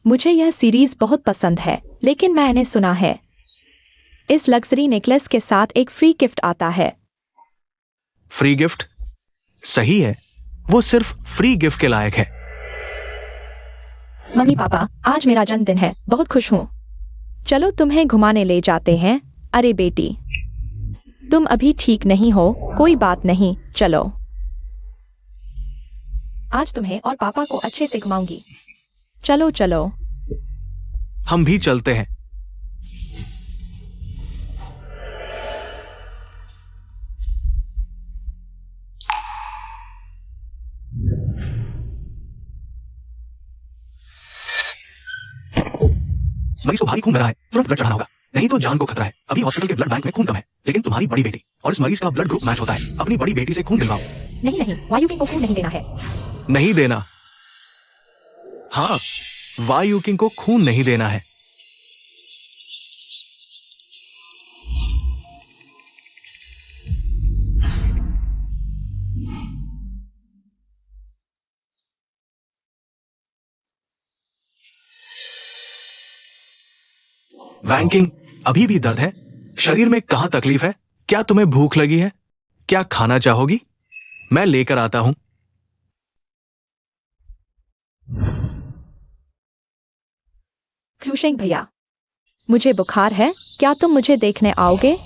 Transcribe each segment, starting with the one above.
मुझे यह सीरीज बहुत पसंद है, लेकिन मैंने सुना है इस लग्जरी नेकलेस के साथ एक फ्री गिफ्ट आता है। Free gift? सही है, वो सिर्फ फ्री गिफ्ट के लायक है। मम्मी पापा, आज मेरा जन्मदिन है, बहुत खुश हूँ। चलो तुम्हें घुमाने ले जाते हैं। अरे बेटी, तुम अभी ठीक नहीं हो। कोई बात नहीं, चलो। आज तुम्हें और पापा को अच्छे से घुमाऊंगी। चलो चलो। हम भी चलते हैं। मरीज को भारी खून भरा है, तुरंत ब्लड चढ़ाना होगा, नहीं तो जान को खतरा है। अभी हॉस्पिटल के ब्लड बैंक में खून कम है, लेकिन तुम्हारी बड़ी बेटी और इस मरीज का ब्लड ग्रुप मैच होता है। अपनी बड़ी बेटी से खून दिलवाओ। नहीं नहीं, वायुकिंग को खून नहीं देना है। नहीं देना? हाँ, वायुकिंग को खून नहीं देना है। वैंकिंग, अभी भी दर्द है? शरीर में कहां तकलीफ है? क्या तुम्हें भूख लगी है? क्या खाना चाहोगी? मैं लेकर आता हूं। फ्यूशिंग भैया, मुझे बुखार है, क्या तुम मुझे देखने आओगे?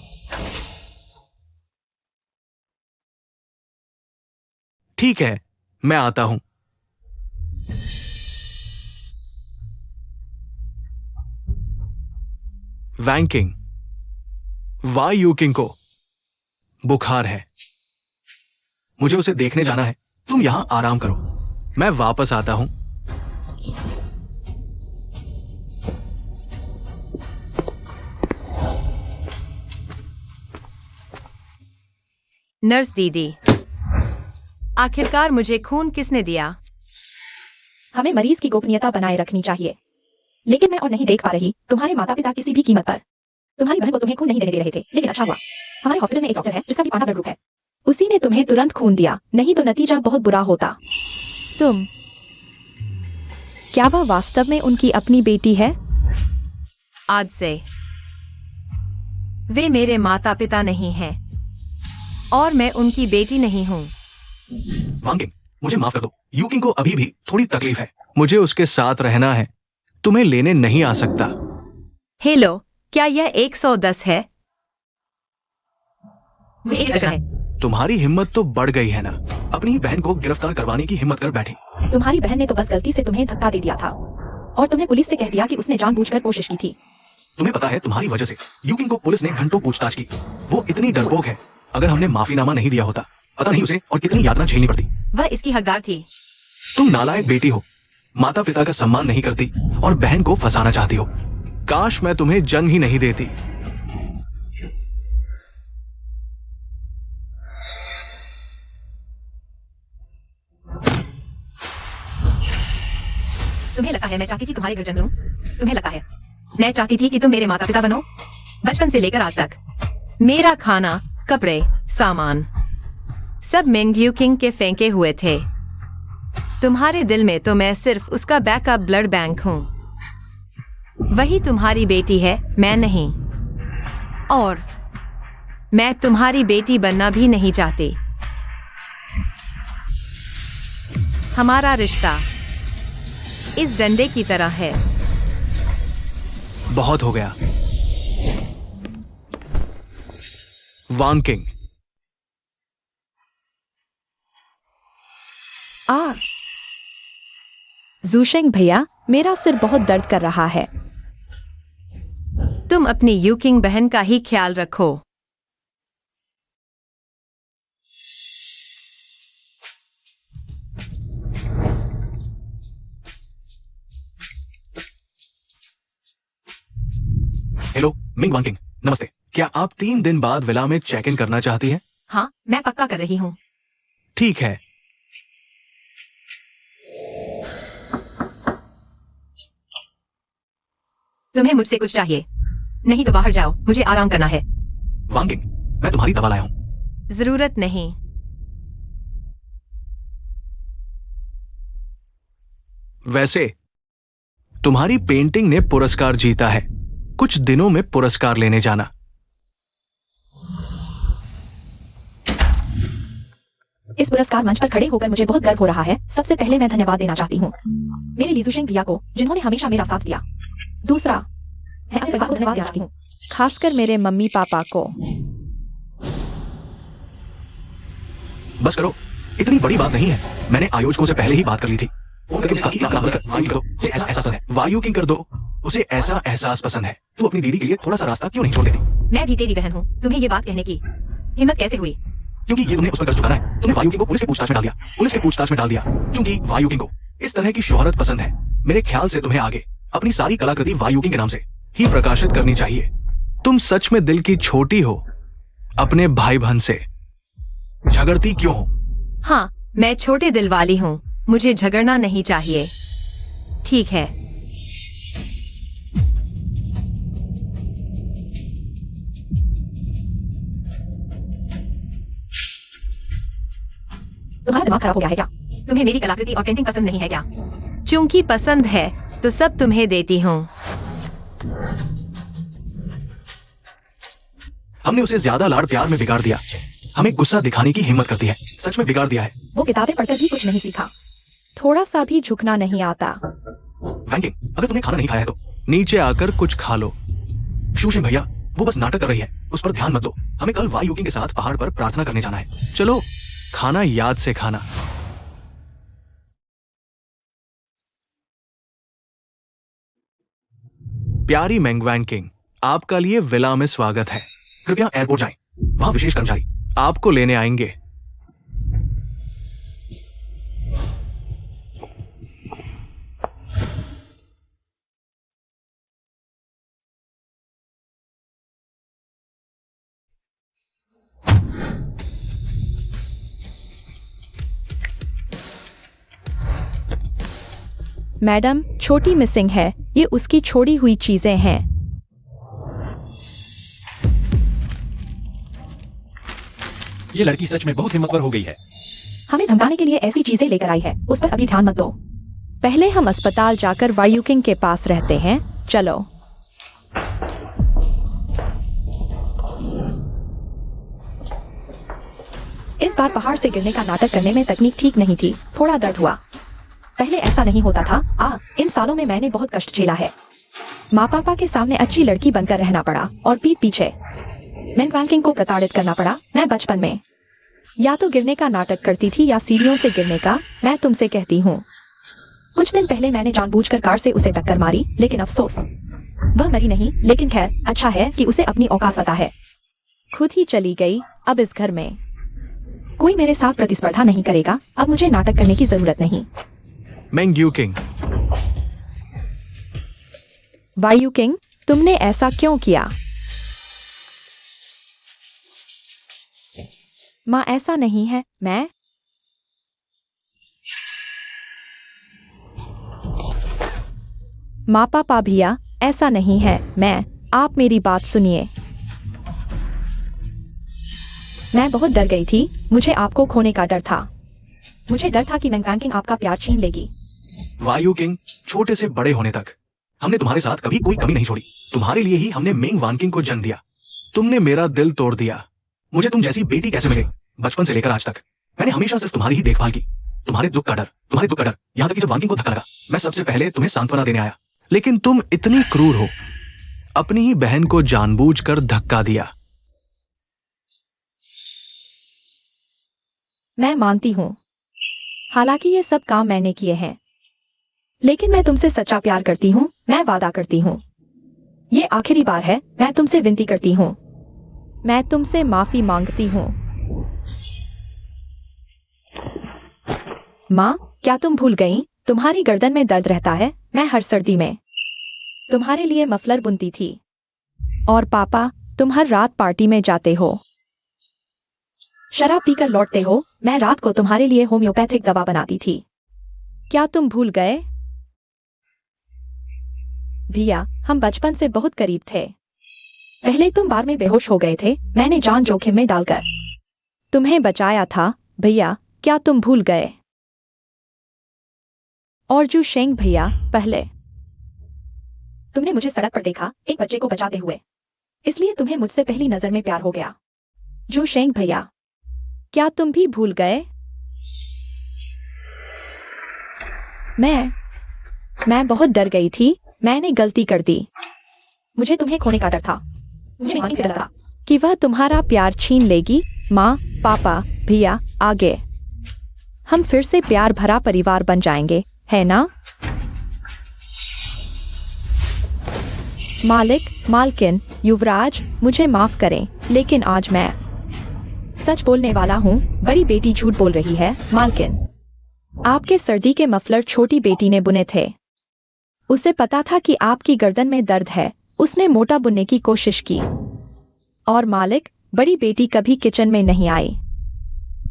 ठीक है, मैं आता हूं। वैंकिंग, वायुकिंग को बुखार है, मुझे उसे देखने जाना है। तुम यहां आराम करो, मैं वापस आता हूं। नर्स दीदी, आखिरकार मुझे खून किसने दिया? हमें मरीज की गोपनीयता बनाए रखनी चाहिए, लेकिन मैं और नहीं देख पा रही। तुम्हारे माता पिता किसी भी कीमत पर तुम्हारी बहन को तुम्हें खून नहीं देने दे रहे थे, लेकिन अच्छा हुआ, हमारे हॉस्पिटल में एक डॉक्टर है जिसका भी पाना ब्लड ग्रुप है। उसी ने तुम्हें तुरंत खून दिया, नहीं तो नतीजा बहुत बुरा होता। तुम, क्या वह वास्तव में उनकी अपनी बेटी है? आज से वे मेरे माता पिता नहीं हैं, और मैं उनकी बेटी नहीं हूँ। वांगिंग, मुझे माफ कर दो। यूकिंग को अभी भी थोड़ी तकलीफ है, मुझे उसके साथ रहना है। तुम्हें लेने नहीं आ सकता। हेलो, क्या यह 110 है? मुझे एक है। तुम्हारी हिम्मत तो बढ़ गई है ना, अपनी बहन को गिरफ्तार करवाने की हिम्मत कर बैठी। तुम्हारी बहन ने तो बस गलती से तुम्हें धक्का दे दिया था, और तुमने पुलिस से कह दिया कि उसने जानबूझकर कोशिश की थी। तुम्हें पता है, तुम्हारी वजह से यूकिंग को पुलिस ने घंटों पूछताछ की। वो इतनी डरपोक है, अगर हमने माफीनामा नहीं दिया होता, पता नहीं उसे और कितनी यातना झेलनी पड़ती। वह इसकी हकदार थी। तुम नालायक बेटी हो, माता पिता का सम्मान नहीं करती और बहन को फंसाना चाहती हो। काश मैं तुम्हें जन्म ही नहीं देती। तुम्हें लगता है मैं चाहती थी तुम्हारे घर जन्म लूं? तुम्हें लगता है मैं चाहती थी कि तुम मेरे माता पिता बनो? बचपन से लेकर आज तक मेरा खाना, कपड़े, सामान सब मेंग यूकिंग के फेंके हुए थे। तुम्हारे दिल में तो मैं सिर्फ उसका बैकअप ब्लड बैंक हूँ। वही तुम्हारी बेटी है, मैं नहीं। और मैं तुम्हारी बेटी बनना भी नहीं चाहती। हमारा रिश्ता इस डंडे की तरह है। बहुत हो गया। वांकिंग, जूशेंग भैया, मेरा सिर बहुत दर्द कर रहा है। तुम अपनी यूकिंग बहन का ही ख्याल रखो। हेलो मिंग वांकिंग, नमस्ते। क्या आप 3 दिन बाद विला में चेक इन करना चाहती हैं? हाँ, मैं पक्का कर रही हूँ। ठीक है। तुम्हें मुझसे कुछ चाहिए? नहीं तो बाहर जाओ, मुझे आराम करना है। वांकिंग, मैं तुम्हारी दवा लाया हूं। जरूरत नहीं। वैसे तुम्हारी पेंटिंग ने पुरस्कार जीता है। कुछ दिनों में पुरस्कार लेने जाना। इस पुरस्कार मंच पर खड़े होकर मुझे बहुत गर्व हो रहा है। सबसे पहले मैं धन्यवाद देना चाहती हूँ मेरे लीजुशेंग भैया को, जिन्होंने हमेशा मेरा साथ दिया। दूसरा, मैं अपने परिवार को धन्यवाद देना चाहती हूँ, खासकर मेरे मम्मी पापा को। बस करो, इतनी बड़ी बात नहीं है। मैंने आयोजकों से पहले ही बात कर ली थी। फोन करके उसका वायु किंग कर दो। उसे ऐसा एहसास पसंद है। तू अपनी दीदी के लिए थोड़ा सा रास्ता क्यों नहीं छोड़ देती? मैं भी तेरी बहन हूँ, तुम्हें ये बात कहने की हिम्मत कैसे हुई? क्योंकि ये तुमने उस पर कष्ट चुकाना है। तुमने वायु किंग को पुलिस के पूछताछ में डाल दिया। क्योंकि वायु किंग को इस तरह की शोहरत पसंद है। मेरे ख्याल से तुम्हें आगे अपनी सारी कलाकृति वायु किंग के नाम से ही प्रकाशित करनी चाहिए। तुम सच में दिल की छोटी हो। अपने भाई बहन से झगड़ती क्यों हो? हाँ, मैं छोटे दिल वाली हूँ, मुझे झगड़ना नहीं चाहिए। ठीक है। तुम्हारा दिमाग खराब हो गया है क्या? तुम्हें मेरी कलाकृति और पेंटिंग पसंद नहीं है क्या? चूंकि पसंद है तो सब तुम्हें देती हूँ। हमने उसे ज्यादा लाड़ प्यार में बिगाड़ दिया। हमें गुस्सा दिखाने की हिम्मत करती है। सच में बिगाड़ दिया है। वो किताबें पढ़कर भी कुछ नहीं सीखा। थोड़ा सा भी झुकना नहीं आता। वैंकिंग, अगर तुमने खाना नहीं खाया है तो नीचे आकर कुछ खा लो। शूशिंग भैया, वो बस नाटक कर रही है, उस पर ध्यान मत दो। हमें कल वायु किंग के साथ पहाड़ पर प्रार्थना करने जाना है। चलो, खाना याद से खाना। प्यारी मेंगवैन किंग, आपका लिए विला में स्वागत है। कृपया एयरपोर्ट जाएं। वहां विशेष कर्मचारी आपको लेने आएंगे। मैडम, छोटी मिसिंग है। ये उसकी छोड़ी हुई चीजें हैं। ये लड़की सच में बहुत हिम्मतवर हो गई है। हमें धमकाने के लिए ऐसी चीजें लेकर आई है, उस पर अभी ध्यान मत दो। पहले हम अस्पताल जाकर वायु किंग के पास रहते हैं। चलो। इस बार पहाड़ से गिरने का नाटक करने में तकनीक ठीक नहीं थी। थोड़ा दर्द हुआ। पहले ऐसा नहीं होता था। इन सालों में मैंने बहुत कष्ट झेला है। माँ पापा के सामने अच्छी लड़की बनकर रहना पड़ा और पीठ पीछे मेंगवैन किंग को प्रताड़ित करना पड़ा। मैं बचपन में या तो गिरने का नाटक करती थी या सीढ़ियों से गिरने का। मैं तुमसे कहती हूँ, कुछ दिन पहले मैंने जानबूझकर कार से उसे टक्कर मारी, लेकिन अफसोस वह मरी नहीं। लेकिन खैर, अच्छा है कि उसे अपनी औकात पता है। खुद ही चली गई। अब इस घर में कोई मेरे साथ प्रतिस्पर्धा नहीं करेगा। अब मुझे नाटक करने की जरूरत नहीं। मेंग्यू किंग। वायु किंग, तुमने ऐसा क्यों किया? माँ, ऐसा नहीं है। मैं माँ पापा भैया, ऐसा नहीं है। आप मेरी बात सुनिए। मैं बहुत डर गई थी। मुझे आपको खोने का डर था। मुझे डर था कि मेंगवैन किंग आपका प्यार छीन लेगी। वायु किंग, छोटे से बड़े होने तक हमने तुम्हारे साथ कभी कोई कमी नहीं छोड़ी। तुम्हारे लिए ही हमने मेंगवैन किंग को जन्म दिया। तुमने मेरा दिल तोड़ दिया। मुझे तुम जैसी बेटी कैसे मिले? बचपन से लेकर आज तक मैंने हमेशा सिर्फ तुम्हारी ही देखभाल की। तुम्हारे दुख का डर, यहाँ तक कि जब वान किंग को धक्का लगा, मैं सबसे पहले तुम्हें सांत्वना देने आया। लेकिन तुम इतनी क्रूर हो। अपनी ही बहन को जानबूझकर धक्का दिया। मैं मानती हूँ, हालांकि ये सब काम मैंने किए हैं, लेकिन मैं तुमसे सच्चा प्यार करती हूँ। मैं वादा करती हूँ, ये आखिरी बार है। मैं तुमसे विनती करती हूँ। मैं तुमसे माफी मांगती हूँ। माँ, क्या तुम भूल गई? तुम्हारी गर्दन में दर्द रहता है। मैं हर सर्दी में तुम्हारे लिए मफलर बुनती थी। और पापा, तुम हर रात पार्टी में जाते हो, शराब पीकर लौटते हो। मैं रात को तुम्हारे लिए होम्योपैथिक दवा बनाती थी। क्या तुम भूल गए? भैया, हम बचपन से बहुत करीब थे। पहले तुम बार में बेहोश हो गए थे। मैंने जान जोखिम में डालकर तुम्हें बचाया था। भैया, क्या तुम भूल गए? और जू शेंग भैया, पहले तुमने मुझे सड़क पर देखा एक बच्चे को बचाते हुए, इसलिए तुम्हें मुझसे पहली नजर में प्यार हो गया। जो शेंग भैया, क्या तुम भी भूल गए? मैं बहुत डर गई थी, मैंने गलती कर दी। मुझे तुम्हें खोने का डर था। मुझे मानी से डर था कि वह तुम्हारा प्यार छीन लेगी। माँ, पापा, भैया, आगे हम फिर से प्यार भरा परिवार बन जाएंगे, है ना? मालिक, मालकिन, युवराज, मुझे माफ करें, लेकिन आज मैं सच बोलने वाला हूँ। बड़ी बेटी झूठ बोल रही है, मालकिन। आपके सर्दी के मफलर छोटी बेटी ने बुने थे। उसे पता था कि आपकी गर्दन में दर्द है, उसने मोटा बुनने की कोशिश की। और मालिक, बड़ी बेटी कभी किचन में नहीं आई।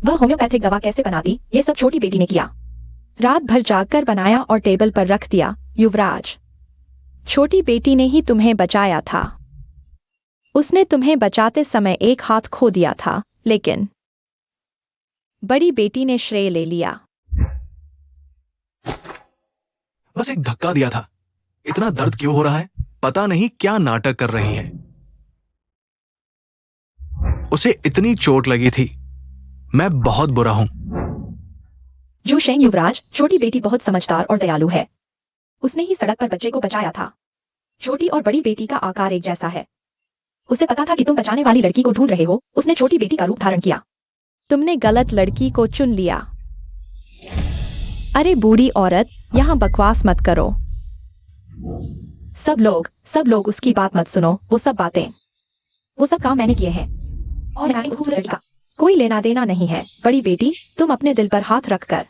वह होम्योपैथिक दवा कैसे बनाती, ये सब छोटी बेटी ने किया। रात भर जागकर बनाया और टेबल पर रख दिया। युवराज, छोटी बेटी ने ही तुम्हें बचाया था। उसने तुम्हें बचाते समय एक हाथ खो दिया था, लेकिन बड़ी बेटी ने श्रेय ले लिया। बस एक धक्का दिया था। इतना दर्द क्यों हो रहा है? पता नहीं क्या नाटक कर रही है। उसे इतनी चोट लगी थी। मैं बहुत बुरा हूं। जो शेंग युवराज, छोटी बेटी बहुत समझदार और दयालु है। उसने ही सड़क पर बच्चे को बचाया था। छोटी और बड़ी बेटी का आकार एक जैसा है। उसे पता था कि तुम बचाने वाली लड़की को ढूंढ रहे हो, उसने छोटी बेटी का रूप धारण किया। तुमने गलत लड़की को चुन लिया। अरे बूढ़ी औरत, यहाँ बकवास मत करो। सब लोग उसकी बात मत सुनो। वो सब काम मैंने किए हैं। और मैं उस लड़की का कोई लेना देना नहीं है। बड़ी बेटी, तुम अपने दिल पर हाथ रखकर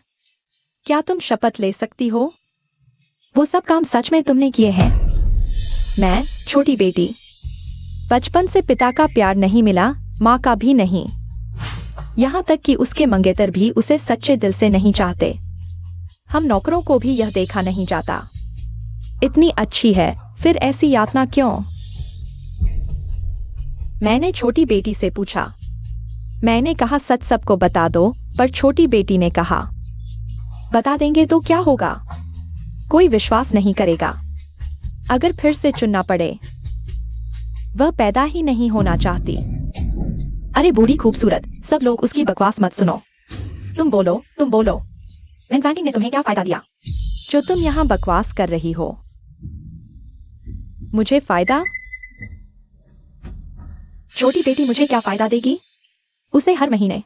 क्या तुम शपथ ले सकती हो? वो सब काम सच में तुमने किए हैं? मैं, छोटी बेटी, बचपन से पिता का प्यार नहीं मिला, माँ का भी नहीं। यहाँ तक कि उसके मंगेतर भी उसे सच्चे दिल से नहीं चाहते। हम नौकरों को भी यह देखा नहीं जाता। इतनी अच्छी है, फिर ऐसी यातना क्यों? मैंने छोटी बेटी से पूछा। मैंने कहा सच सबको बता दो, पर छोटी बेटी ने कहा बता देंगे तो क्या होगा? कोई विश्वास नहीं करेगा। अगर फिर से चुनना पड़े। वह पैदा ही नहीं होना चाहती। अरे बूढ़ी खूबसूरत, सब लोग उसकी बकवास मत सुनो। तुम बोलो। बैंकिंग ने तुम्हें क्या फायदा दिया? जो तुम यहाँ बकवास कर रही हो। मुझे फायदा? छोटी बेटी मुझे क्या फायदा देगी? उसे हर महीने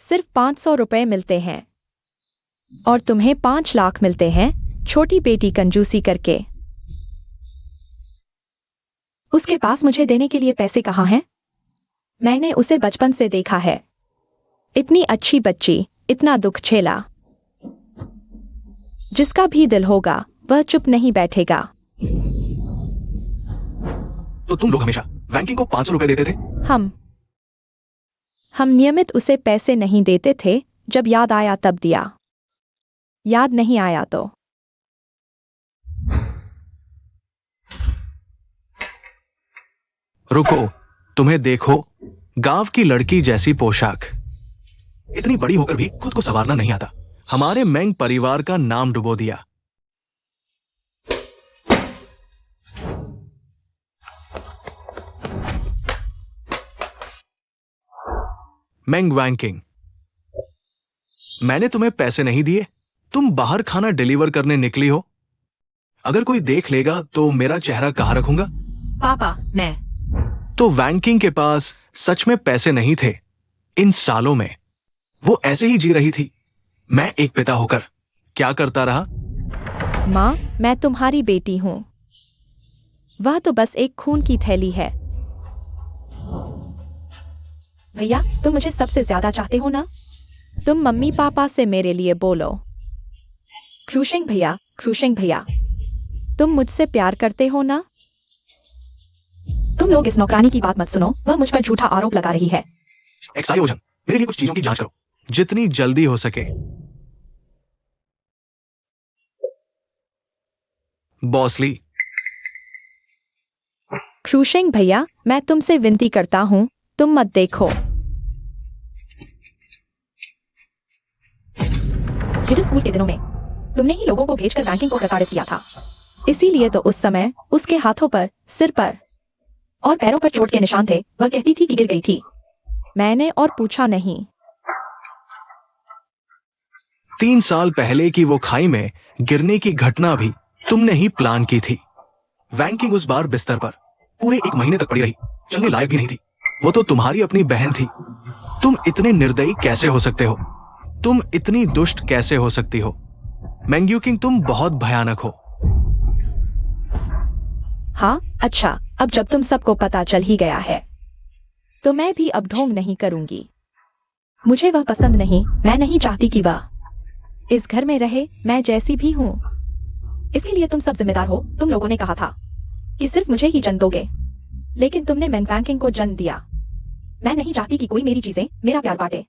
सिर्फ 500 रुपए मिलते हैं और तुम्हें 5 लाख मिलते हैं। छोटी बेटी कंजूसी करके। उसके पास मुझे देने के लिए पैसे कहाँ हैं? मैंने उसे बचपन से देखा है। इतनी अच्छी बच्ची, इतना दुख झेला। जिसका भी दिल होगा वह चुप नहीं बैठेगा। तो तुम लोग हमेशा बैंकिंग को 500 रुपए देते थे? हम नियमित उसे पैसे नहीं देते थे। जब याद आया तब दिया। याद नहीं आया तो रुको, तुम्हें देखो, गांव की लड़की जैसी पोशाक। इतनी बड़ी होकर भी खुद को संवारना नहीं आता। हमारे मेंग परिवार का नाम डुबो दिया। मेंग वैंकिंग, मैंने तुम्हें पैसे नहीं दिए। तुम बाहर खाना डिलीवर करने निकली हो। अगर कोई देख लेगा तो मेरा चेहरा कहां रखूंगा? पापा, मैं तो वैंकिंग के पास सच में पैसे नहीं थे। इन सालों में वो ऐसे ही जी रही थी। मैं एक पिता होकर क्या करता रहा? माँ, मैं तुम्हारी बेटी हूँ। वह तो बस एक खून की थैली है। भैया, तुम मुझे सबसे ज्यादा चाहते हो ना? तुम मम्मी पापा से मेरे लिए बोलो। क्रूशिंग भैया, तुम मुझसे प्यार करते हो ना? तुम लोग इस नौकरानी की बात मत सुनो। वह मुझ पर झूठा आरोप लगा रही है। एक्साई ओझन, मेरे लिए कुछ चीजों की जांच करो, जितनी जल्दी हो सके। बॉसली, क्रूशिंग भैया, मैं तुमसे विनती करता हूँ, तुम मत देखो। मिडिल स्कूल के दिनों में तुमने ही लोगों को भेजकर बैंकिंग को प्रताड़ित किया था। इसीलिए तो उस समय उसके हाथों पर, सिर पर और पैरों पर चोट के निशान थे। वह कहती थी कि गिर गई थी। मैंने और पूछा नहीं। 3 साल पहले की वो खाई में गिरने की घटना भी तुमने ही प्लान की थी। वैंकिंग उस बार बिस्तर पर पूरे 1 महीने तक पड़ी रही, चलने लायक भी नहीं थी। वो तो तुम्हारी अपनी बहन थी। तुम इतने निर्दयी कैसे हो सकते हो? तुम इतनी दुष्ट कैसे हो सकती हो? मैंग्यूकिंग, तुम बहुत भयानक हो। हाँ, अच्छा, अब जब तुम सबको पता चल ही गया है तो मैं भी अब ढोंग नहीं करूंगी। मुझे वह पसंद नहीं। मैं नहीं चाहती कि वह इस घर में रहे, मैं जैसी भी हूँ। इसके लिए तुम सब जिम्मेदार हो। तुम लोगों ने कहा था कि सिर्फ मुझे ही जन्म दोगे, लेकिन तुमने वैंकिंग को जन्म दिया। मैं नहीं चाहती कि कोई मेरी चीजें, मेरा प्यार बांटे।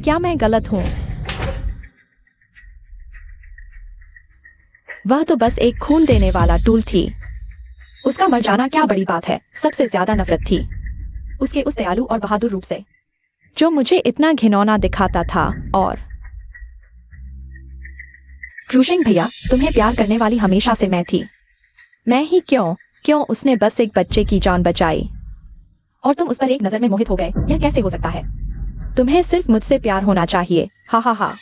क्या मैं गलत हूँ? वह तो बस एक खून देने वाला टूल थी। उसका मर जाना क्या बड़ी बात है। सबसे ज्यादा नफरत थी उसके उस दयालु और बहादुर रूप से जो मुझे इतना घिनौना दिखाता था। और क्रूशिंग भैया, तुम्हें प्यार करने वाली हमेशा से मैं थी। मैं ही क्यों उसने बस एक बच्चे की जान बचाई और तुम उस पर एक नजर में मोहित हो गए। यह कैसे हो सकता है? तुम्हें सिर्फ मुझसे प्यार होना चाहिए। हा हा हा।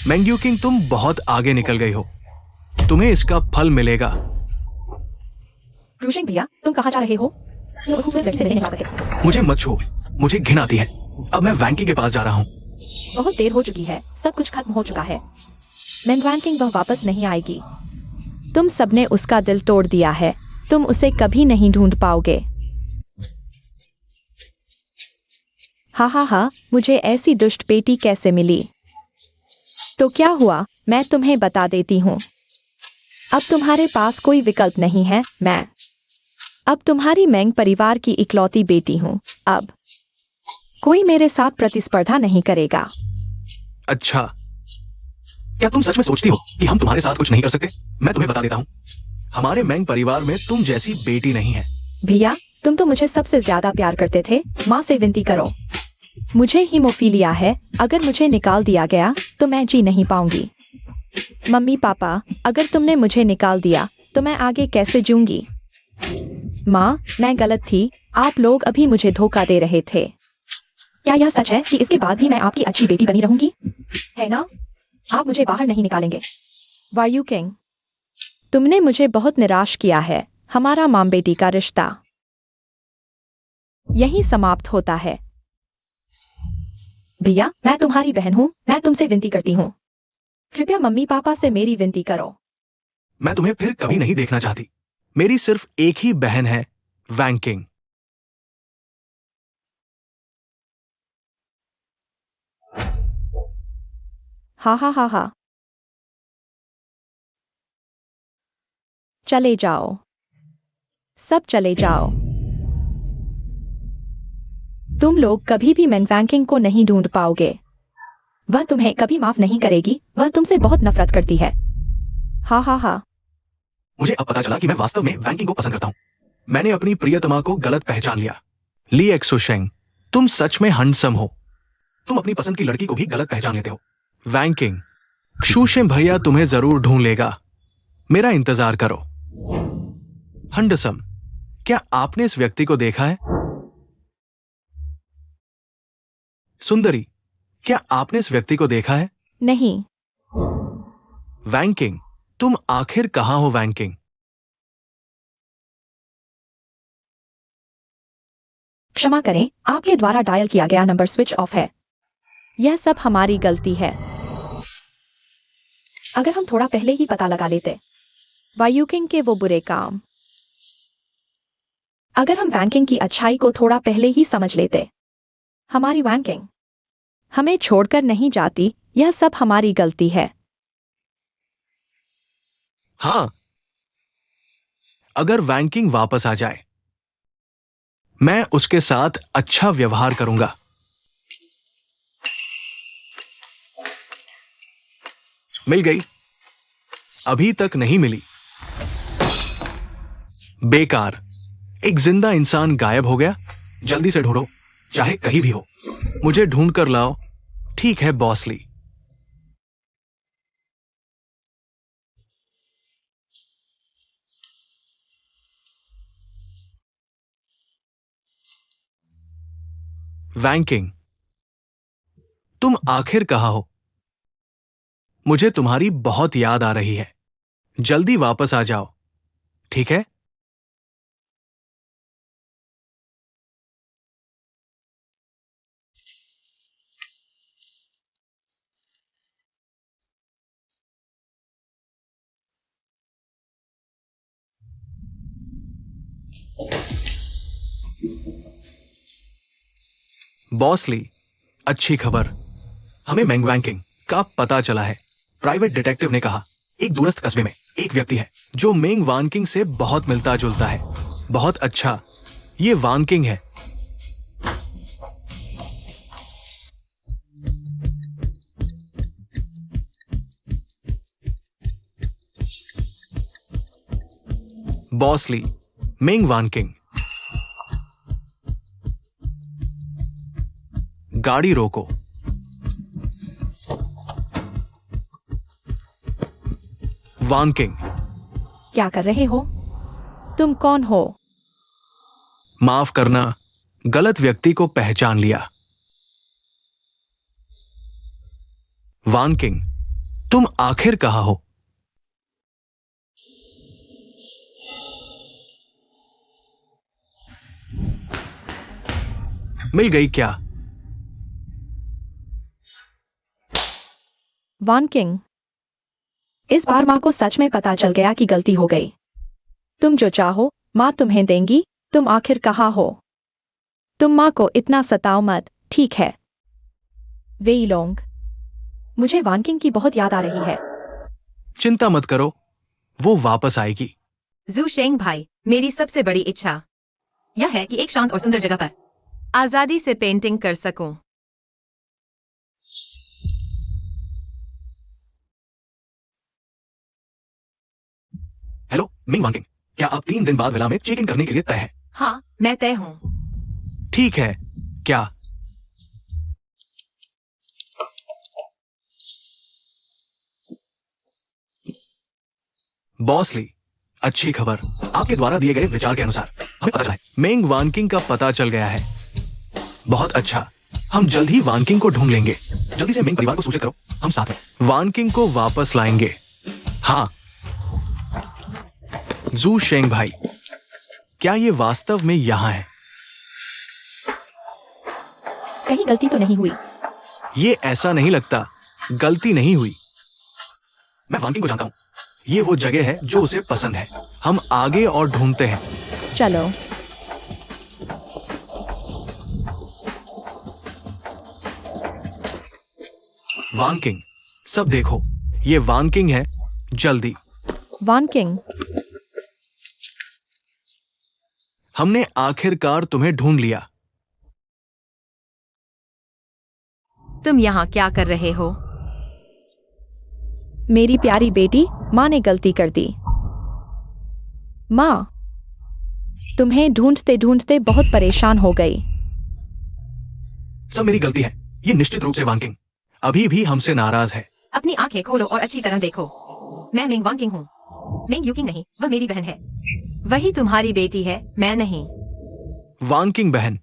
मैंग्यूकिंग, तुम बहुत आगे निकल गई हो। तुम्हें इसका फल मिलेगा। क्रूशिंग भैया, तुम कहाँ जा रहे हो? तुम उस खूबसूरत लड़की से मिलने नहीं जा सके। मुझे मत छुओ, मुझे घिन आती है। अब मैं वैंकी के पास जा रहा हूँ। बहुत देर हो चुकी है, सब कुछ खत्म हो चुका है। वैंकिंग वह वापस नहीं आएगी। तुम सबने उसका दिल तोड़ दिया है। तुम उसे कभी नहीं ढूंढ पाओगे। हा हा हा, मुझे ऐसी दुष्ट बेटी कैसे मिली? तो क्या हुआ, मैं तुम्हें बता देती हूँ। अब तुम्हारे पास कोई विकल्प नहीं है। मैं अब तुम्हारी मैंग परिवार की इकलौती बेटी हूँ। अब कोई मेरे साथ प्रतिस्पर्धा नहीं करेगा। अच्छा, क्या तुम सच में सोचती हो कि हम तुम्हारे साथ कुछ नहीं कर सकते? मैं तुम्हें बता देता हूँ, हमारे मैंग परिवार में तुम जैसी बेटी नहीं है। भैया, तुम तो मुझे सबसे ज्यादा प्यार करते थे। माँ से विनती करो। मुझे हीमोफीलिया है। अगर मुझे निकाल दिया गया तो मैं जी नहीं पाऊंगी। मम्मी पापा, अगर तुमने मुझे निकाल दिया तो मैं आगे कैसे जीऊंगी? माँ, मैं गलत थी। आप लोग अभी मुझे धोखा दे रहे थे। क्या यह सच है कि इसके बाद भी मैं आपकी अच्छी बेटी बनी रहूंगी? है ना? आप मुझे बाहर नहीं निकालेंगे। वैंकिंग, तुमने मुझे बहुत निराश किया है। हमारा माँ बेटी का रिश्ता यही समाप्त होता है। भैया, मैं तुम्हारी बहन हूँ। मैं तुमसे विनती करती हूँ, कृपया मम्मी पापा से मेरी विनती करो। मैं तुम्हें फिर कभी नहीं देखना चाहती। मेरी सिर्फ एक ही बहन है, वैंकिंग। हा हा हा हा। चले जाओ, सब चले जाओ। तुम लोग कभी भी वैंकिंग को नहीं ढूंढ पाओगे। वह तुम्हें कभी माफ नहीं करेगी। वह तुमसे बहुत नफरत करती है। हा हा हा। मुझे अब पता चला कि मैं वास्तव में वैंकिंग को पसंद करता हूँ। मैंने अपनी प्रियतमा को गलत पहचान लिया। ली एक्सोशेंग, तुम सच में हंडसम हो। तुम अपनी पसंद की लड़की को भी गलत पहचान लेते हो। वैंकिंग, शूशें भैया तुम्हें जरूर ढूंढ लेगा। मेरा इंतजार करो। हंडसम, क्या आपने इस व्यक्ति को देखा है? सुंदरी, क्या आपने इस व्यक्ति को देखा है? नहीं। वैंकिंग, तुम आखिर कहां हो? वैंकिंग, क्षमा करें, आपके द्वारा डायल किया गया नंबर स्विच ऑफ है। यह सब हमारी गलती है। अगर हम थोड़ा पहले ही पता लगा लेते वैंकिंग के वो बुरे काम, अगर हम वैंकिंग की अच्छाई को थोड़ा पहले ही समझ लेते, हमारी वैंकिंग हमें छोड़कर नहीं जाती। यह सब हमारी गलती है। हां, अगर वैंकिंग वापस आ जाए, मैं उसके साथ अच्छा व्यवहार करूंगा। मिल गई? अभी तक नहीं मिली। बेकार, एक जिंदा इंसान गायब हो गया। जल्दी से ढूंढो, चाहे कहीं भी हो। मुझे ढूंढ कर लाओ। ठीक है बॉसली। वैंकिंग, तुम आखिर कहाँ हो? मुझे तुम्हारी बहुत याद आ रही है। जल्दी वापस आ जाओ, ठीक है? बॉस ली, अच्छी खबर। हमें मैंगवैंकिंग का पता चला है। प्राइवेट डिटेक्टिव ने कहा एक दूरस्थ कस्बे में एक व्यक्ति है जो मेंग वानकिंग से बहुत मिलता जुलता है। बहुत अच्छा, ये वानकिंग है। बॉस ली, मेंग वानकिंग। गाड़ी रोको। वानकिंग, क्या कर रहे हो? तुम कौन हो? माफ करना, गलत व्यक्ति को पहचान लिया। वानकिंग, तुम आखिर कहाँ हो? मिल गई क्या? वानकिंग, इस बार माँ को सच में पता चल गया कि गलती हो गई। तुम जो चाहो माँ तुम्हें देंगी। तुम आखिर कहाँ हो? तुम माँ को इतना सताओ मत, ठीक है? वेई लोंग, मुझे वानकिंग की बहुत याद आ रही है। चिंता मत करो, वो वापस आएगी। जू शेंग भाई, मेरी सबसे बड़ी इच्छा यह है कि एक शांत और सुंदर जगह पर आजादी से पेंटिंग कर सकूं। हेलो मिंग वानकिंग, क्या आप 3 दिन बाद विला में चेक इन करने के लिए तय है? हाँ, मैं तय हूँ। ठीक है। क्या बॉस ली, अच्छी खबर। आपके द्वारा दिए गए विचार के अनुसार हमें पता चला है मेंग वानकिंग का पता चल गया है। बहुत अच्छा, हम जल्द ही वानकिंग को ढूंढ लेंगे। जल्दी से मेंग परिवार को सूचित करो, हम साथ हैं। वानकिंग को वापस लाएंगे। हाँ। जू शेंग भाई, क्या ये वास्तव में यहां है? कहीं गलती तो नहीं हुई? ये ऐसा नहीं लगता। गलती नहीं हुई। मैं वानकिंग को जानता हूं। ये वो जगह है जो उसे पसंद है। हम आगे और ढूंढते हैं। चलो। वानकिंग, सब देखो, ये वानकिंग है। जल्दी। वानकिंग, हमने आखिरकार तुम्हें ढूंढ लिया। तुम यहाँ क्या कर रहे हो? मेरी प्यारी बेटी, माँ ने गलती कर दी। माँ, तुम्हें ढूंढते ढूंढते बहुत परेशान हो गई। सब मेरी गलती है। ये निश्चित रूप से वानकिंग अभी भी हमसे नाराज है। अपनी आंखें खोलो और अच्छी तरह देखो। मैं मेंग वानकिंग हूँ। मेंग यूकिंग नहीं, वह मेरी बहन है। वही तुम्हारी बेटी है, मैं नहीं। वानकिंग बहन,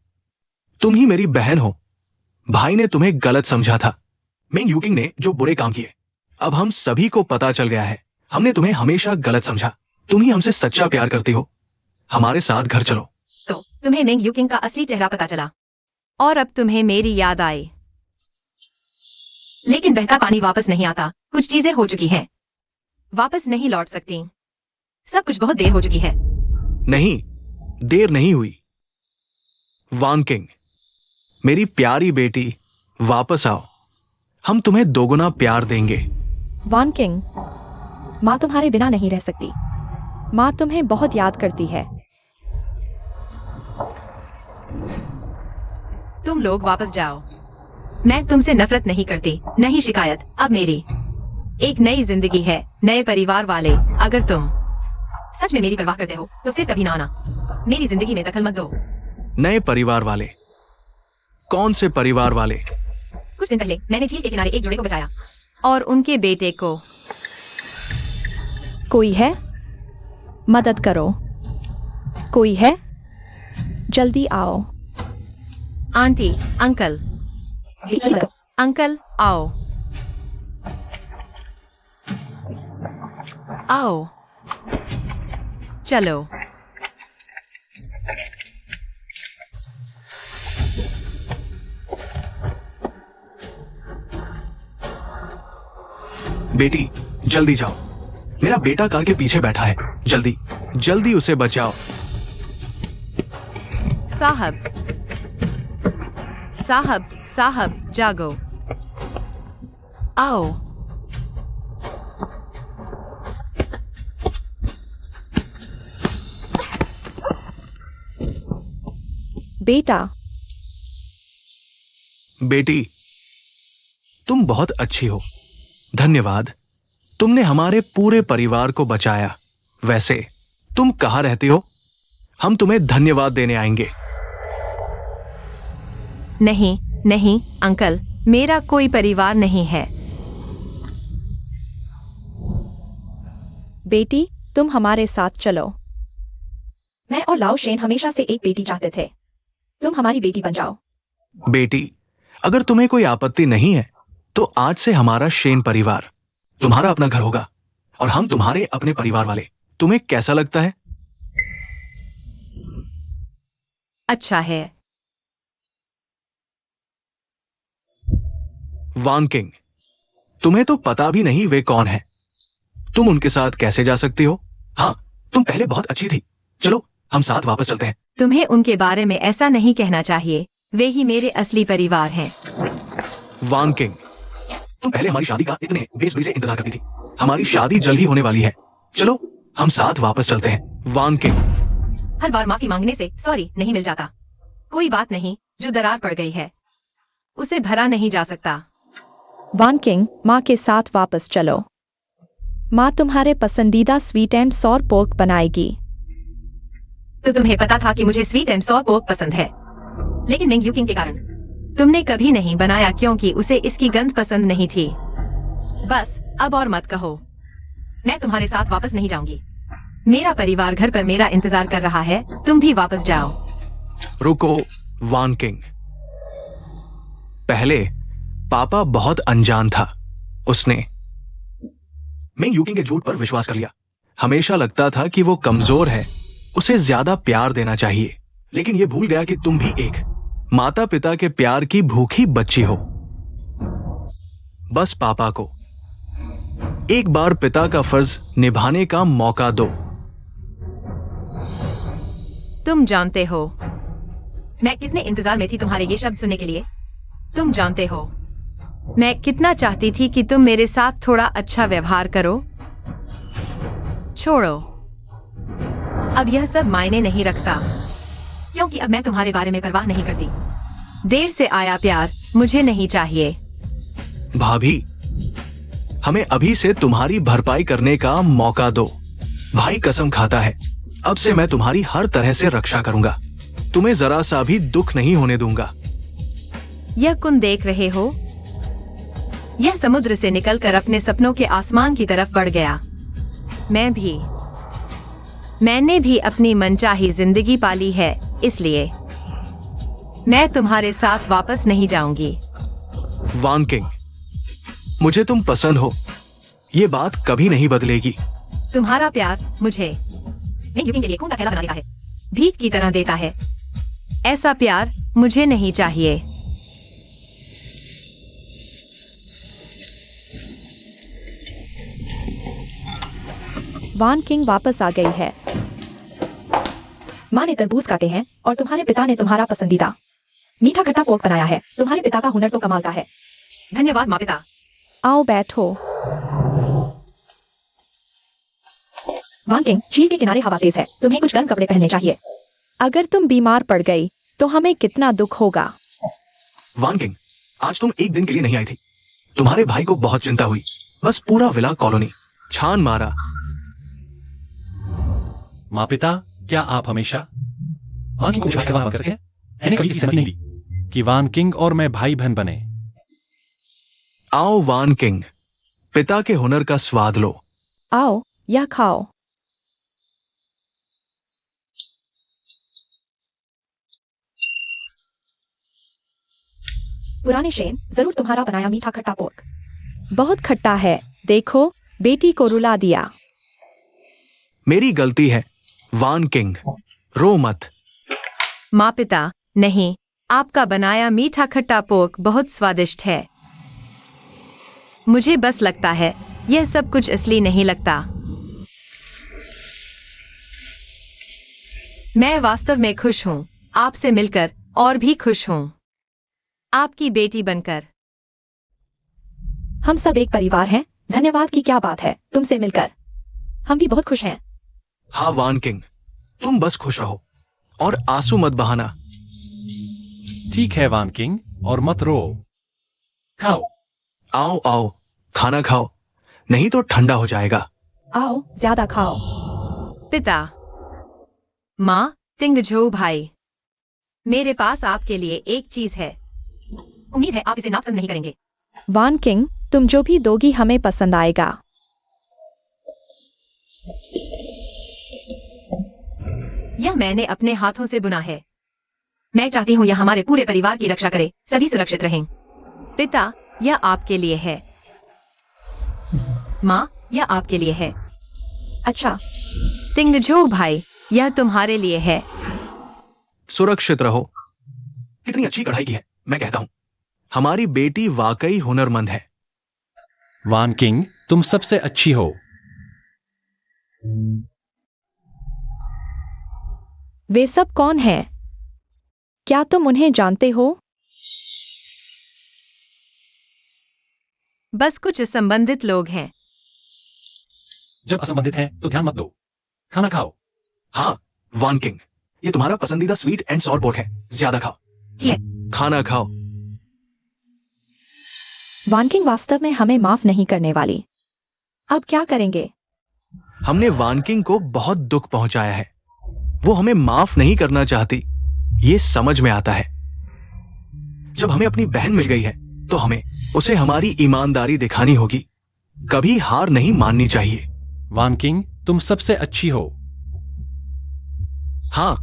तुम ही मेरी बहन हो। भाई ने तुम्हें गलत समझा था। मेंग यूकिंग ने जो बुरे काम किए, अब हम सभी को पता चल गया है। हमने तुम्हें हमेशा गलत समझा। तुम ही हमसे सच्चा प्यार करती हो। हमारे साथ घर चलो। तो तुम्हें मेंग यूकिंग का असली चेहरा पता चला और अब तुम्हें मेरी याद आई। लेकिन बहता पानी वापस नहीं आता। कुछ चीजें हो चुकी हैं, वापस नहीं लौट सकती। सब कुछ बहुत देर हो चुकी है। नहीं, देर नहीं हुई। वानकिंग, मेरी प्यारी बेटी, वापस आओ। हम तुम्हें दोगुना प्यार देंगे। वानकिंग, माँ तुम्हारे बिना नहीं रह सकती। माँ तुम्हें बहुत याद करती है। तुम लोग वापस जाओ। मैं तुमसे नफरत नहीं करती, नहीं शिकायत। अब मेरी एक नई जिंदगी है, नए परिवार वाले। अगर तुम सच में मेरी परवाह करते हो तो फिर कभी ना आना। मेरी जिंदगी में दखल मत दो। नए परिवार वाले? कौन से परिवार वाले? कुछ दिन पहले मैंने झील के किनारे एक जोड़े को बचाया और उनके बेटे को। कोई है? मदद करो। कोई है? जल्दी आओ। आंटी, अंकल, बेटी की मदद। अंकल आओ, आओ, चलो। बेटी जल्दी जाओ, मेरा बेटा कार के पीछे बैठा है, जल्दी जल्दी उसे बचाओ। साहब, साहब, साहब, जागो, आओ। बेटा, बेटी तुम बहुत अच्छी हो, धन्यवाद। तुमने हमारे पूरे परिवार को बचाया। वैसे तुम कहाँ रहते हो? हम तुम्हें धन्यवाद देने आएंगे। नहीं, नहीं, अंकल, मेरा कोई परिवार नहीं है। बेटी तुम हमारे साथ चलो। मैं और लाओ शेन हमेशा से एक बेटी चाहते थे। तुम हमारी बेटी बन जाओ। बेटी अगर तुम्हें कोई आपत्ति नहीं है तो आज से हमारा शेन परिवार तुम्हारा अपना घर होगा और हम तुम्हारे अपने परिवार वाले। तुम्हें कैसा लगता है? अच्छा है। वान किंग, तुम्हें तो पता भी नहीं वे कौन है। तुम उनके साथ कैसे जा सकती हो? हाँ, तुम पहले बहुत अच्छी थी। चलो हम साथ वापस चलते हैं। तुम्हें उनके बारे में ऐसा नहीं कहना चाहिए। वे ही मेरे असली परिवार हैं। वान किंग, तुम पहले हमारी शादी का इतने बेसब्री से इंतजार करती थी। हमारी शादी जल्द ही होने वाली है। चलो हम साथ वापस चलते हैं। वान किंग, हर बार माफी मांगने से सॉरी नहीं मिल जाता। कोई बात नहीं, जो दरार पड़ गई है उसे भरा नहीं जा सकता। वान किंग, माँ के साथ वापस चलो। माँ तुम्हारे पसंदीदा स्वीट एंड सॉर पोर्क बनाएगी। तो तुम्हें पता था कि मुझे स्वीट एंड सॉर पोर्क पसंद है, लेकिन मेंग यू किंग के कारण तुमने कभी नहीं बनाया क्योंकि उसे इसकी गंध पसंद नहीं थी। बस अब और मत कहो। मैं तुम्हारे साथ वापस नहीं जाऊंगी। मेरा परिवार घर पर मेरा इंतजार कर रहा है। तुम भी वापस जाओ। रुको वान किंग। पहले पापा बहुत अनजान था। उसने मेंग यू किंग के झूठ पर विश्वास कर लिया। हमेशा लगता था कि वो कमजोर है, उसे ज्यादा प्यार देना चाहिए। लेकिन ये भूल गया कि तुम भी एक माता पिता के प्यार की भूखी बच्ची हो। बस पापा को एक बार पिता का फर्ज निभाने का मौका दो। तुम जानते हो मैं कितने इंतजार में थी तुम्हारे ये शब्द सुनने के लिए। तुम जानते हो मैं कितना चाहती थी कि तुम मेरे साथ थोड़ा अच्छा व्यवहार करो। छोड़ो, अब यह सब मायने नहीं रखता क्योंकि अब मैं तुम्हारे बारे में परवाह नहीं करती। देर से आया प्यार मुझे नहीं चाहिए। भाभी, हमें अभी से तुम्हारी भरपाई करने का मौका दो। भाई कसम खाता है, अब से मैं तुम्हारी हर तरह से रक्षा करूंगा। तुम्हें जरा सा भी दुख नहीं होने दूंगा। यह कौन देख रहे हो? यह समुद्र से निकलकर अपने सपनों के आसमान की तरफ बढ़ गया। मैंने भी अपनी मनचाही जिंदगी पाली है, इसलिए मैं तुम्हारे साथ वापस नहीं जाऊंगी। वान किंग, मुझे तुम पसंद हो, ये बात कभी नहीं बदलेगी। तुम्हारा प्यार मुझे मेंग यू किंग के लिए खून का थैला बना देता है, भीख की तरह देता है। ऐसा प्यार मुझे नहीं चाहिए। वान किंग वापस आ गई है। माँ ने तरबूज काटे हैं और तुम्हारे पिता ने तुम्हारा पसंदीदा मीठा खट्टा पोर्क बनाया है। तुम्हारे पिता का हुनर तो कमाल का है। धन्यवाद माँ पिता। आओ बैठो। वान किंग, झील के किनारे हवा तेज है, तुम्हें कुछ गर्म कपड़े पहनने चाहिए। अगर तुम बीमार पड़ गई तो हमें कितना दुख होगा। वान किंग, आज तुम एक दिन के लिए नहीं आई थी। तुम्हारे भाई को बहुत चिंता हुई। बस पूरा विला कॉलोनी छान मारा। माँ पिता, क्या आप हमेशा वान किंग को विश्वास कर सकते हैं? मैंने कभी इसकी सहमति नहीं दी कि वान किंग और मैं भाई बहन बने। आओ वान किंग, पिता के हुनर का स्वाद लो। आओ या खाओ। पुराने शेन, जरूर तुम्हारा बनाया मीठा खट्टा पोर्क। बहुत खट्टा है, देखो, बेटी को रुला दिया। मेरी गलती है वान किंग, रो मत। माँ पिता, नहीं, आपका बनाया मीठा खट्टा पोर्क बहुत स्वादिष्ट है। मुझे बस लगता है यह सब कुछ असली नहीं लगता। मैं वास्तव में खुश हूँ आपसे मिलकर, और भी खुश हूँ आपकी बेटी बनकर। हम सब एक परिवार हैं। धन्यवाद की क्या बात है तुमसे मिलकर। हम भी बहुत खुश हैं। हाँ वान किंग, तुम बस खुश रहो और आंसू मत बहाना। ठीक है वान किंग, और मत रो। खाओ। आओ आओ, खाना खाओ, नहीं तो ठंडा हो जाएगा। आओ, ज्यादा खाओ। पिता, माँ, तिंगझो भाई, मेरे पास आपके लिए एक चीज है। उम्मीद है आप इसे नापसंद नहीं करेंगे। वान किंग, तुम जो भी दोगी हमें पसंद आएगा। यह मैंने अपने हाथों से बुना है। मैं चाहती हूँ यह हमारे पूरे परिवार की रक्षा करे, सभी सुरक्षित रहें। पिता, यह आपके लिए है। माँ, यह आपके लिए है। अच्छा, तिंगझो भाई, यह तुम्हारे लिए है। सुरक्षित रहो। कितनी अच्छी कढ़ाई की है, मैं कहता हूँ हमारी बेटी वाकई हुनरमंद है। वान किंग, तुम सबसे अच्छी हो। वे सब कौन हैं? क्या तुम उन्हें जानते हो? बस कुछ संबंधित लोग हैं। जब असंबंधित हैं तो ध्यान मत दो। खाना खाओ। हाँ वान किंग, ये तुम्हारा पसंदीदा स्वीट एंड सॉर पोर्क है, ज्यादा खाओ। ये खाना खाओ। वानकिंग वास्तव में हमें माफ नहीं करने वाली। अब क्या करेंगे? हमने वान किंग को बहुत दुख पहुंचाया है। वो हमें माफ नहीं करना चाहती, ये समझ में आता है। जब हमें अपनी बहन मिल गई है तो हमें उसे हमारी ईमानदारी दिखानी होगी। कभी हार नहीं माननी चाहिए। वान किंग, तुम सबसे अच्छी हो। हाँ,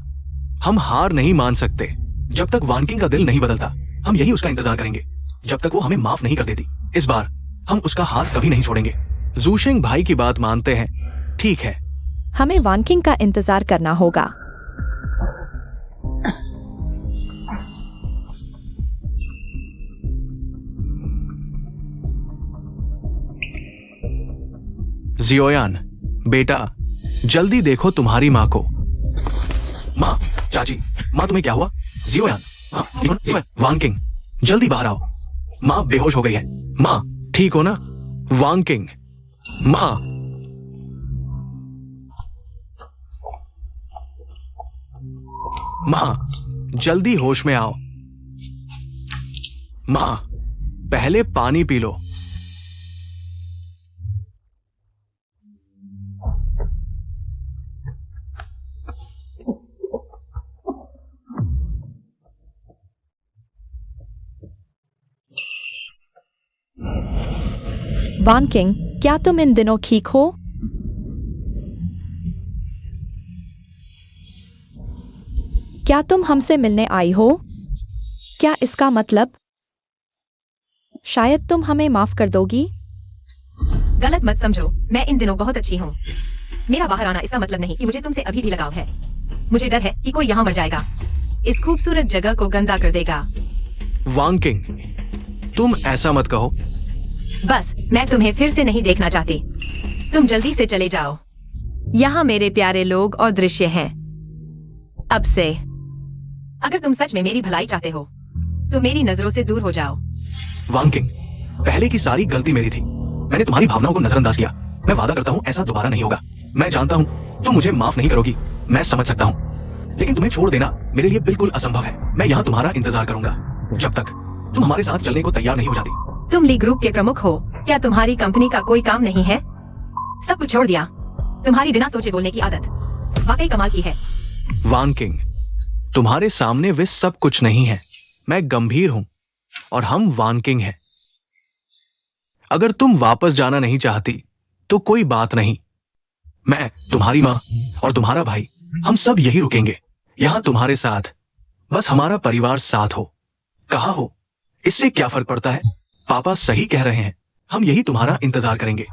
हम हार नहीं मान सकते। जब तक वान किंग का दिल नहीं बदलता, हम यही उसका इंतजार करेंगे, जब तक वो हमें माफ नहीं कर देती। इस बार हम उसका हाथ कभी नहीं छोड़ेंगे। जूशिंग भाई की बात मानते हैं, ठीक है। हमें वानकिंग का इंतजार करना होगा। जियोयान, बेटा, जल्दी देखो तुम्हारी माँ को। माँ, चाची, माँ तुम्हें क्या हुआ? जियोयान, वान किंग, जल्दी बाहर आओ। माँ बेहोश हो गई है। माँ, ठीक हो ना? वान किंग, माँ। माँ, जल्दी होश में आओ। माँ, पहले पानी पी लो। वानकिंग, क्या तुम इन दिनों ठीक हो? क्या तुम हमसे मिलने आई हो? क्या इसका मतलब? शायद तुम हमें माफ कर दोगी? गलत मत समझो, मैं इन दिनों बहुत अच्छी हूँ। मेरा बाहर आना इसका मतलब नहीं कि मुझे तुमसे अभी भी लगाव है। मुझे डर है कि कोई यहाँ मर जाएगा, इस खूबसूरत जगह को गंदा कर देगा। वान किंग, तुम ऐसा मत कहो। बस, मैं तुम्हें फिर से नहीं देखना चाहती। तुम जल्दी से चले जाओ। यहाँ मेरे प्यारे लोग और दृश्य हैं। अब से अगर तुम सच में मेरी भलाई चाहते हो तो मेरी नजरों से दूर हो जाओ। वान किंग, पहले की सारी गलती मेरी थी। मैंने तुम्हारी भावनाओं को नजरअंदाज किया। मैं वादा करता हूँ ऐसा दोबारा नहीं होगा। मैं जानता हूँ तुम मुझे माफ नहीं करोगी, मैं समझ सकता हूँ, लेकिन तुम्हें छोड़ देना मेरे लिए बिल्कुल असंभव है। मैं यहाँ तुम्हारा इंतजार करूंगा जब तक तुम हमारे साथ चलने को तैयार नहीं हो जाती। तुम ली ग्रुप के प्रमुख हो, क्या तुम्हारी कंपनी का कोई काम नहीं है? सब कुछ छोड़ दिया। तुम्हारी बिना सोचे बोलने की आदत वाकई कमाल की है। वान किंग, तुम्हारे सामने वे सब कुछ नहीं है। मैं गंभीर हूं और हम वान किंग हैं। अगर तुम वापस जाना नहीं चाहती तो कोई बात नहीं। मैं, तुम्हारी माँ और तुम्हारा भाई, हम सब यही रुकेंगे, यहाँ तुम्हारे साथ। बस हमारा परिवार साथ हो। कहा हो इससे क्या फर्क पड़ता है? पापा सही कह रहे हैं, हम यही तुम्हारा इंतजार करेंगे।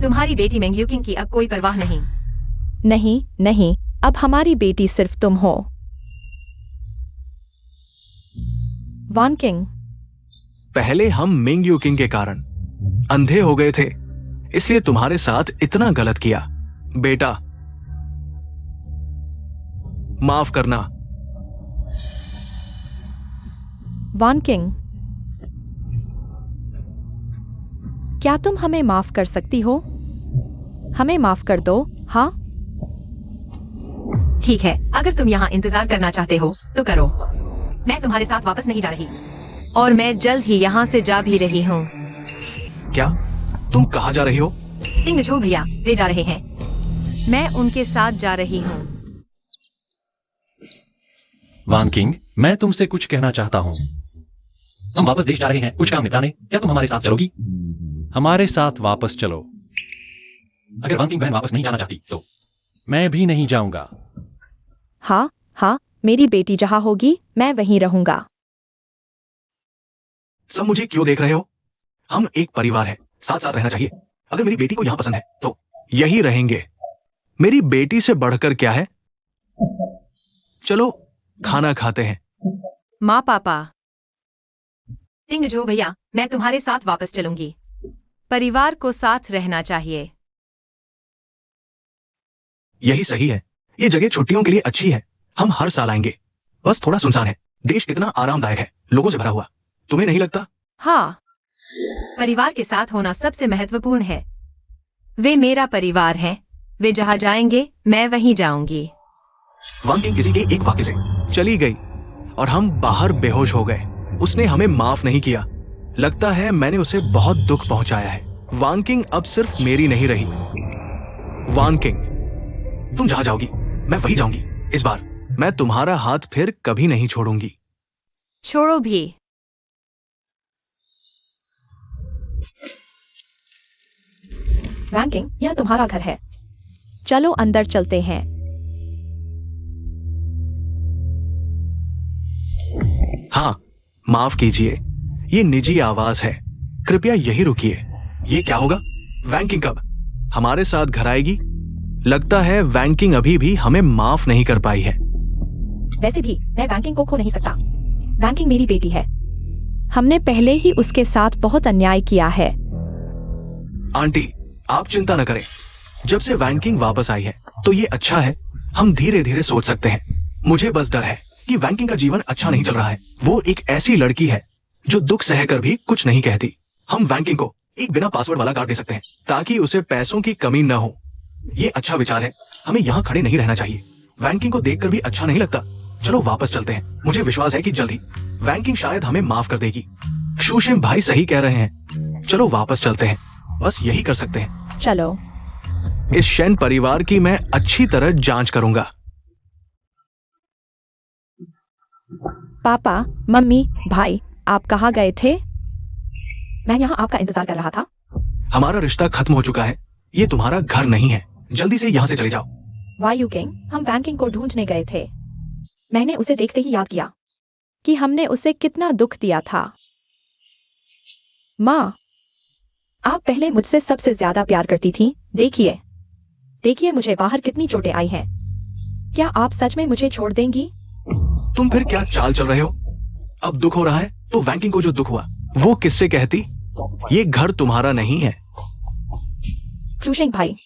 तुम्हारी बेटी मेंग किंग की अब कोई परवाह नहीं। नहीं नहीं, अब हमारी बेटी सिर्फ तुम हो। वान किंग, पहले हम मिंग यू किंग के कारण अंधे हो गए थे, इसलिए तुम्हारे साथ इतना गलत किया। बेटा, माफ करना। वान किंग, क्या तुम हमें माफ कर सकती हो? हमें माफ कर दो। हाँ, ठीक है, अगर तुम यहाँ इंतजार करना चाहते हो तो करो। मैं तुम्हारे साथ वापस नहीं जा रही, और मैं जल्द ही यहाँ से जा भी रही हूँ। क्या? तुम कहाँ जा रही हो? टिंग झो भैया वे जा रहे हैं। मैं उनके साथ जा रही हूँ। वान किंग, मैं तुमसे कुछ कहना चाहता हूँ। हम वापस देश जा रहे हैं कुछ काम निपटाने। क्या तुम हमारे साथ चलोगी? हमारे साथ वापस चलो। अगर वान किंग बहन वापस नहीं जाना चाहती तो मैं भी नहीं जाऊंगा। हाँ हाँ, मेरी बेटी जहाँ होगी मैं वहीं रहूंगा। सब मुझे क्यों देख रहे हो? हम एक परिवार है, साथ साथ रहना चाहिए। अगर मेरी बेटी को यहाँ पसंद है तो यही रहेंगे। मेरी बेटी से बढ़कर क्या है? चलो खाना खाते हैं। माँ पापा। टिंग झो भैया, मैं तुम्हारे साथ वापस चलूंगी। परिवार को साथ रहना चाहिए। यही सही है। ये जगह छुट्टियों के लिए अच्छी है। हम हर साल आएंगे। बस थोड़ा सुनसान है। देश कितना आरामदायक है, लोगों से भरा हुआ। तुम्हें नहीं लगता? हाँ, परिवार के साथ होना सबसे महत्वपूर्ण है। वे मेरा परिवार है। वे जहाँ जाएंगे मैं वहीं जाऊंगी। वान किंग किसी के एक वाक्य से चली गई और हम बाहर बेहोश हो गए। उसने हमें माफ नहीं किया। लगता है मैंने उसे बहुत दुख पहुंचाया है। वान किंग अब सिर्फ मेरी नहीं रही। वान किंग, तुम जहां जाओगी मैं वहीं जाऊंगी। इस बार मैं तुम्हारा हाथ फिर कभी नहीं छोड़ूंगी। छोड़ो भी। वान किंग, यह तुम्हारा घर है। चलो अंदर चलते हैं। हाँ, माफ कीजिए, ये निजी आवाज है। कृपया यही रुकिए। ये क्या होगा? वैन किंग कब हमारे साथ घर आएगी? लगता है वैन किंग अभी भी हमें माफ नहीं कर पाई है। वैसे भी मैं वान किंग को खो नहीं सकता। वान किंग मेरी बेटी है। हमने पहले ही उसके साथ बहुत अन्याय किया है। आंटी, आप चिंता न करें। जब से वैन किंग वापस आई है तो ये अच्छा है। हम धीरे धीरे सोच सकते हैं। मुझे बस डर है कि वैन किंग का जीवन अच्छा नहीं चल रहा है। वो एक ऐसी लड़की है जो दुख सहकर भी कुछ नहीं कहती। हम वैन किंग को एक बिना पासवर्ड वाला कार्ड दे सकते हैं ताकि उसे पैसों की कमी न हो। ये अच्छा विचार है। हमें यहाँ खड़े नहीं रहना चाहिए। वैन किंग को देखकर भी अच्छा नहीं लगता। चलो वापस चलते हैं। मुझे विश्वास है कि जल्द ही वैन किंग शायद हमें माफ कर देगी। शूशेम भाई सही कह रहे हैं। चलो वापस चलते हैं। बस यही कर सकते हैं। चलो। इस शेन परिवार की मैं अच्छी तरह जांच करूंगा। पापा, मम्मी, भाई, आप कहाँ गए थे? मैं यहाँ आपका इंतजार कर रहा था। हमारा रिश्ता खत्म हो चुका है। ये तुम्हारा घर नहीं है। जल्दी से यहाँ से चले जाओ। वायु किंग, हम वैन किंग को ढूंढने गए थे। मैंने उसे देखते ही याद किया कि हमने उसे कितना दुख दिया था। माँ, आप पहले मुझसे सबसे ज्यादा प्यार करती थी। देखिए देखिए मुझे बाहर कितनी चोटें आई हैं। क्या आप सच में मुझे छोड़ देंगी? तुम फिर क्या चाल चल रहे हो? अब दुख हो रहा है तो वैन किंग को जो दुख हुआ वो किससे कहती? ये घर तुम्हारा नहीं है। चूशेंग भाई,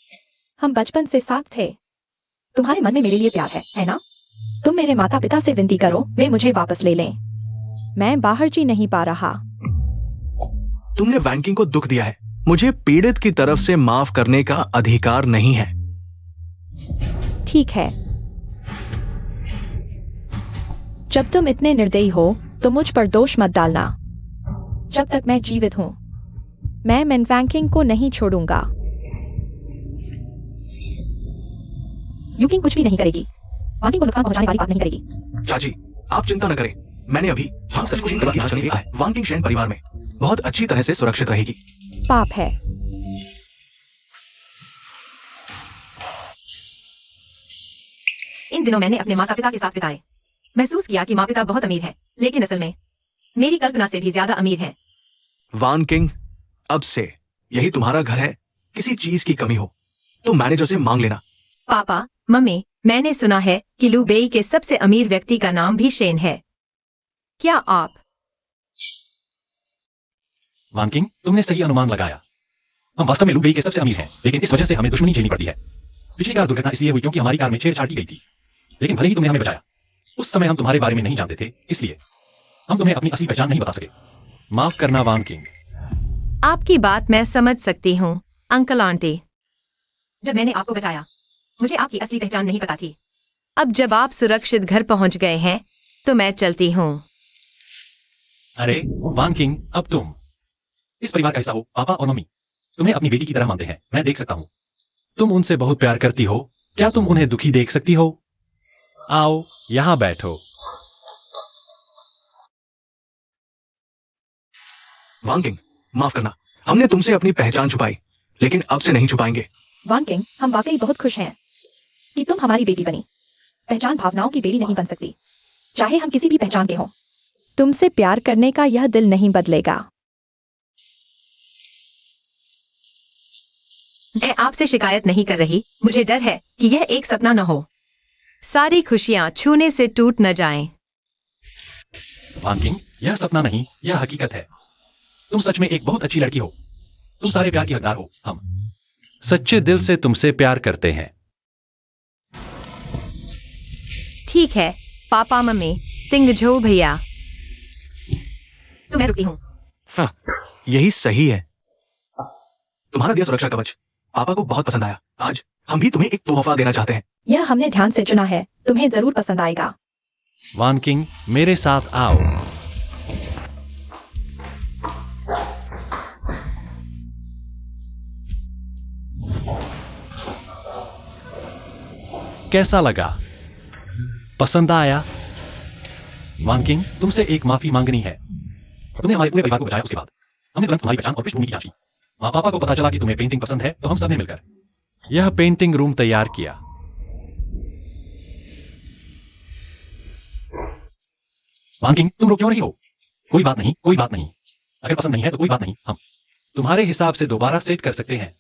हम बचपन से साथ थे। तुम्हारे मन में मेरे लिए प्यार है ना? तुम मेरे माता पिता से विनती करो, वे मुझे वापस ले लें। मैं बाहर जी नहीं पा रहा। तुमने वैन किंग को दुख दिया है। मुझे पीड़ित की तरफ से माफ करने का अधिकार नहीं है। ठीक है, जब तुम इतने निर्दयी हो तो मुझ पर दोष मत डालना। जब तक मैं जीवित हूँ मैं मिन वैन किंग को नहीं छोड़ूंगा। यू किंग कुछ भी नहीं करेगी। वान किंग को नुकसान पहुंचाने वाली बात नहीं करेगी। चाची, आप चिंता न करें। मैंने अभी सब कुछ की जांच लिया है। वान किंग शेन परिवार में बहुत अच्छी तरह से सुरक्षित रहेगी। पाप है। इन दिनों मैंने अपने माता पिता के साथ बिताए। महसूस किया कि माँ पिता बहुत अमीर है, लेकिन असल में मेरी कल्पना से भी ज्यादा अमीर हैं। वान किंग, अब से यही तुम्हारा घर है। किसी चीज की कमी हो तो मैनेजर से मांग लेना। पापा, मम्मी, मैंने सुना है कि लुबेई के सबसे अमीर व्यक्ति का नाम भी शेन है। क्या आप? वान किंग, तुमने सही अनुमान लगाया। हम वास्तव में लुबेई के सबसे अमीर हैं, लेकिन इस वजह से हमें दुश्मनी झेलनी पड़ती है। पिछली कार दुर्घटना इसलिए हुई क्योंकि हमारी कार में छेड़छाड़ की गई थी। लेकिन भले ही तुमने हमें बचाया, उस समय हम तुम्हारे बारे में नहीं जानते थे, इसलिए हम तुम्हें अपनी असली पहचान नहीं बता सके। माफ करना वान किंग। आपकी बात मैं समझ सकती हूँ, अंकल आंटी। जब मैंने आपको बचाया, मुझे आपकी असली पहचान नहीं पता थी। अब जब आप सुरक्षित घर पहुंच गए हैं, तो मैं चलती हूँ। अरे वान किंग, अब तुम इस परिवार का हिस्सा हो। पापा और मम्मी तुम्हें अपनी बेटी की तरह मानते हैं, मैं देख सकता हूँ। तुम उनसे बहुत प्यार करती हो। क्या तुम उन्हें दुखी देख सकती हो? आओ यहां बैठो। वान किंग, माफ करना, हमने तुमसे अपनी पहचान छुपाई, लेकिन अब से नहीं छुपाएंगे। वान किंग, हम वाकई बहुत खुश हैं कि तुम हमारी बेटी बनी। पहचान भावनाओं की बेटी नहीं बन सकती, चाहे हम किसी भी पहचान के हों। तुमसे प्यार करने का यह दिल नहीं बदलेगा। मैं आपसे शिकायत नहीं कर रही, मुझे डर है कि यह एक सपना न हो। सारी खुशियां छूने से टूट न जाएं। वान किंग, यह सपना नहीं, यह हकीकत है। तुम सच में एक बहुत अच्छी लड़की हो। तुम सारे प्यार की हकदार हो। हम सच्चे दिल से तुमसे प्यार करते हैं। ठीक है पापा, मम्मी, तिंगझो भैया। तो मैं रुकी हूँ। हाँ, यही सही है। तुम्हारा दिया सुरक्षा कवच पापा को बहुत पसंद आया। आज हम भी तुम्हें एक तोहफा देना चाहते हैं। यह हमने ध्यान से चुना है, तुम्हें जरूर पसंद आएगा। वान किंग, मेरे साथ आओ। कैसा लगा? पसंद आया? वान किंग, तुमसे एक माफी मांगनी है। तुमने हमारे पूरे परिवार को बचाया, उसके बाद हमने तुरंत तुम्हारी पहचान और पृष्ठभूमि की जांच की। माँ पापा को पता चला कि तुम्हें पेंटिंग पसंद है, तो हम सबने मिलकर यह पेंटिंग रूम तैयार किया। वान किंग, तुम रो क्यों रही हो? कोई बात नहीं, कोई बात नहीं। अगर पसंद नहीं है तो कोई बात नहीं, हम तुम्हारे हिसाब से दोबारा सेट कर सकते हैं।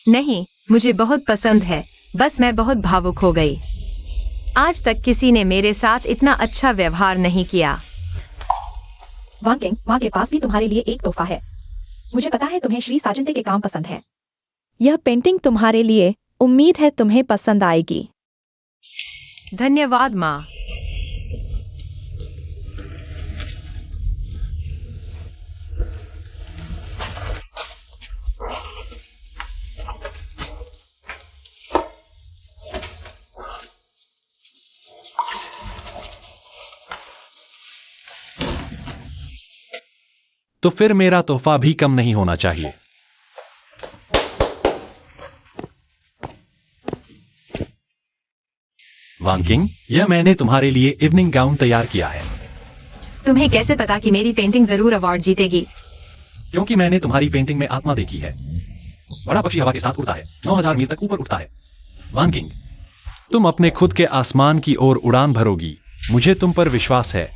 नहीं, मुझे बहुत पसंद है, बस मैं बहुत भावुक हो गई। आज तक किसी ने मेरे साथ इतना अच्छा व्यवहार नहीं किया। वान किंग, माँ के पास भी तुम्हारे लिए एक तोहफा है। मुझे पता है तुम्हें श्री साजंते के काम पसंद है। यह पेंटिंग तुम्हारे लिए, उम्मीद है तुम्हें पसंद आएगी। धन्यवाद माँ। तो फिर मेरा तोहफा भी कम नहीं होना चाहिए। वान किंग, यह मैंने तुम्हारे लिए इवनिंग गाउन तैयार किया है। तुम्हें कैसे पता कि मेरी पेंटिंग जरूर अवार्ड जीतेगी? क्योंकि मैंने तुम्हारी पेंटिंग में आत्मा देखी है। बड़ा पक्षी हवा के साथ उड़ता है, 9000 मील तक ऊपर उठता है। वान किंग, तुम अपने खुद के आसमान की ओर उड़ान भरोगी। मुझे तुम पर विश्वास है।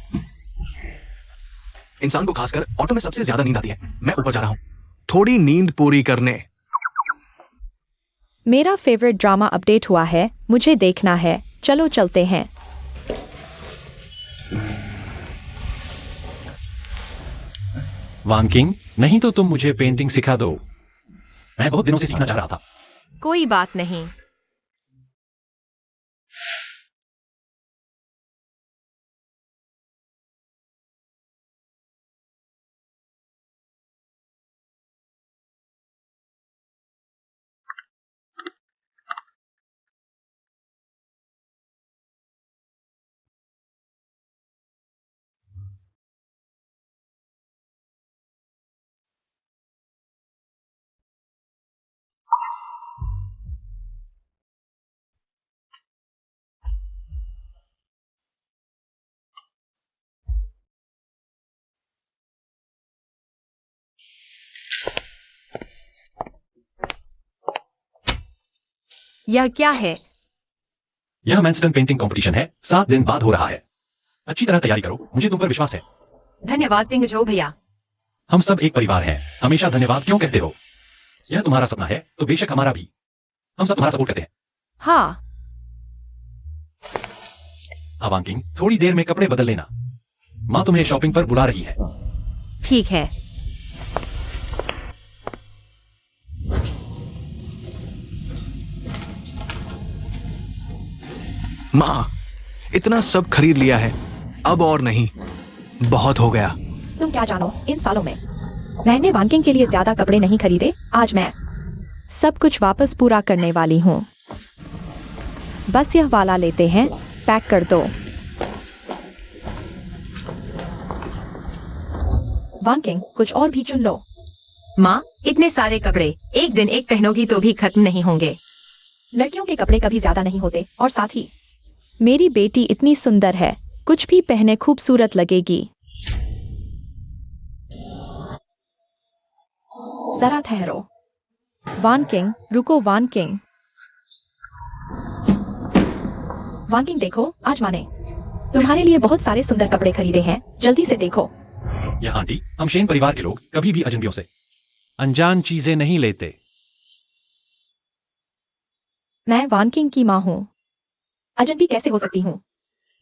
इंसान को खासकर ऑटो में सबसे ज्यादा नींद आती है। मैं ऊपर जा रहा हूँ थोड़ी नींद पूरी करने। मेरा फेवरेट ड्रामा अपडेट हुआ है, मुझे देखना है। चलो चलते हैं। वान किंग, नहीं तो तुम मुझे पेंटिंग सिखा दो। मैं बहुत दिनों से सीखना चाह रहा था। कोई बात नहीं। यह क्या है? यह मैनस्टन पेंटिंग कंपटीशन है, 7 दिन बाद हो रहा है। अच्छी तरह तैयारी करो, मुझे तुम पर विश्वास है। धन्यवाद टिंग जो भैया। हम सब एक परिवार हैं। हमेशा धन्यवाद क्यों कहते हो? यह तुम्हारा सपना है तो बेशक हमारा भी। हम सब तुम्हारा सपोर्ट करते हैं। हाँ, वांकिंग, थोड़ी देर में कपड़े बदल लेना। माँ तुम्हें शॉपिंग पर बुला रही है। ठीक है। माँ, इतना सब खरीद लिया है, अब और नहीं, बहुत हो गया। तुम क्या जानो, इन सालों में मैंने वानकिंग के लिए ज्यादा कपड़े नहीं खरीदे। आज मैं सब कुछ वापस पूरा करने वाली हूँ। बस यह वाला लेते हैं, पैक कर दो। वानकिंग, कुछ और भी चुन लो। माँ, इतने सारे कपड़े एक दिन एक पहनोगी तो भी खत्म नहीं होंगे। लड़कियों के कपड़े कभी ज्यादा नहीं होते, और साथ ही मेरी बेटी इतनी सुंदर है, कुछ भी पहने खूबसूरत लगेगी। जरा ठहरो। वानकिंग, रुको वानकिंग। वानकिंग देखो, आज माने तुम्हारे लिए बहुत सारे सुंदर कपड़े खरीदे हैं, जल्दी से देखो। यह आंटी, हम शेन परिवार के लोग कभी भी अजनबियों से अनजान चीजें नहीं लेते। मैं वानकिंग की माँ हूँ। अजनबी कैसे हो सकती हूँ?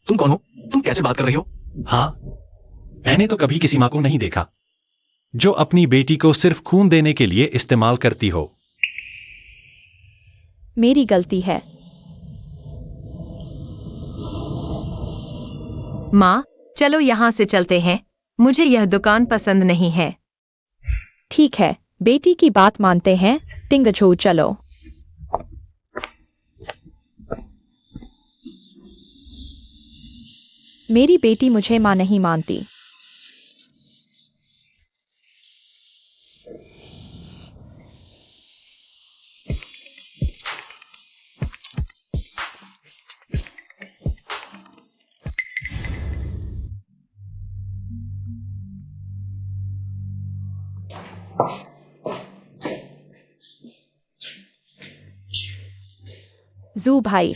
तुम कौन हो? तुम कैसे बात कर रही हो? हाँ, मैंने तो कभी किसी माँ को नहीं देखा जो अपनी बेटी को सिर्फ खून देने के लिए इस्तेमाल करती हो। मेरी गलती है। माँ, चलो यहाँ से चलते हैं। मुझे यह दुकान पसंद नहीं है। ठीक है, बेटी की बात मानते हैं। टिंगझू, चलो। मेरी बेटी मुझे माँ नहीं मानती। जू भाई,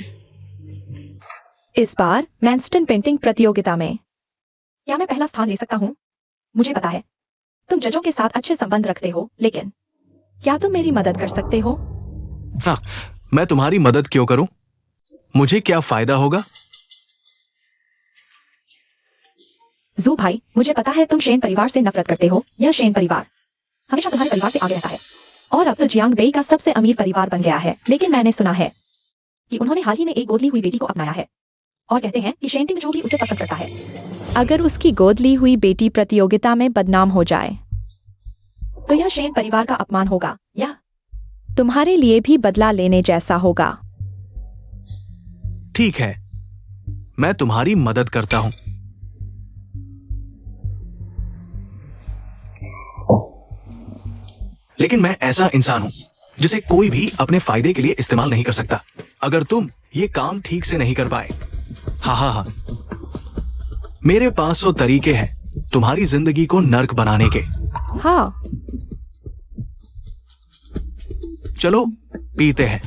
इस बार मैनस्टन पेंटिंग प्रतियोगिता में क्या मैं पहला स्थान ले सकता हूँ? मुझे पता है तुम जजों के साथ अच्छे संबंध रखते हो, लेकिन क्या तुम मेरी मदद कर सकते हो? हाँ, मैं तुम्हारी मदद क्यों करूं? मुझे क्या फायदा होगा? जू भाई, मुझे पता है तुम शेन परिवार से नफरत करते हो। यह शेन परिवार हमेशा तुम्हारे परिवार से आगे रहता है, और अब तो जियांग बेई का सबसे अमीर परिवार बन गया है। लेकिन मैंने सुना है कि उन्होंने हाल ही में एक गोद ली हुई बेटी को अपनाया है, और कहते हैं कि शेन टिंगझू भी उसे पसंद करता है। अगर उसकी गोद ली हुई बेटी प्रतियोगिता में बदनाम हो जाए तो यह शेन परिवार का अपमान होगा। यह तुम्हारे लिए भी बदला लेने जैसा होगा। ठीक है, मैं तुम्हारी मदद करता हूं। लेकिन मैं ऐसा इंसान हूं जिसे कोई भी अपने फायदे के लिए इस्तेमाल नहीं कर सकता। अगर तुम ये काम ठीक से नहीं कर पाए, हाँ, मेरे पास 100 तरीके हैं तुम्हारी जिंदगी को नर्क बनाने के। हाँ, चलो पीते हैं।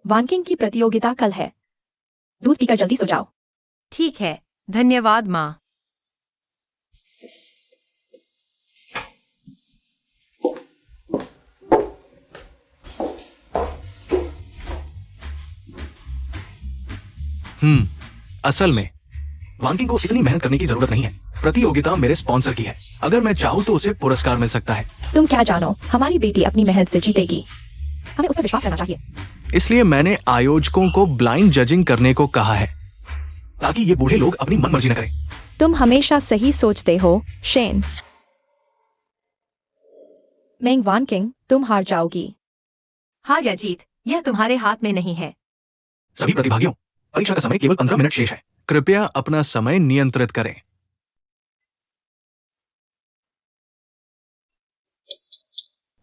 वानकिंग की प्रतियोगिता कल है। दूध पीकर जल्दी सो जाओ। ठीक है, धन्यवाद माँ। असल में वांकिंग को इतनी मेहनत करने की जरूरत नहीं है। प्रतियोगिता मेरे स्पॉन्सर की है। अगर मैं चाहूँ तो उसे पुरस्कार मिल सकता है। तुम क्या जानो, हमारी बेटी अपनी मेहनत से जीतेगी। हमें उस पर विश्वास करना चाहिए। इसलिए मैंने आयोजकों को ब्लाइंड जजिंग करने को कहा है, ताकि ये बूढ़े लोग अपनी मनमर्जी न करें। तुम हमेशा सही सोचते हो, शेन। मेंग वानकिंग, तुम हार जाओगी। हार या जीत, यह तुम्हारे हाथ में नहीं है। सभी प्रतिभागियों, परीक्षा का समय केवल 15 मिनट शेष है। कृपया अपना समय नियंत्रित करें।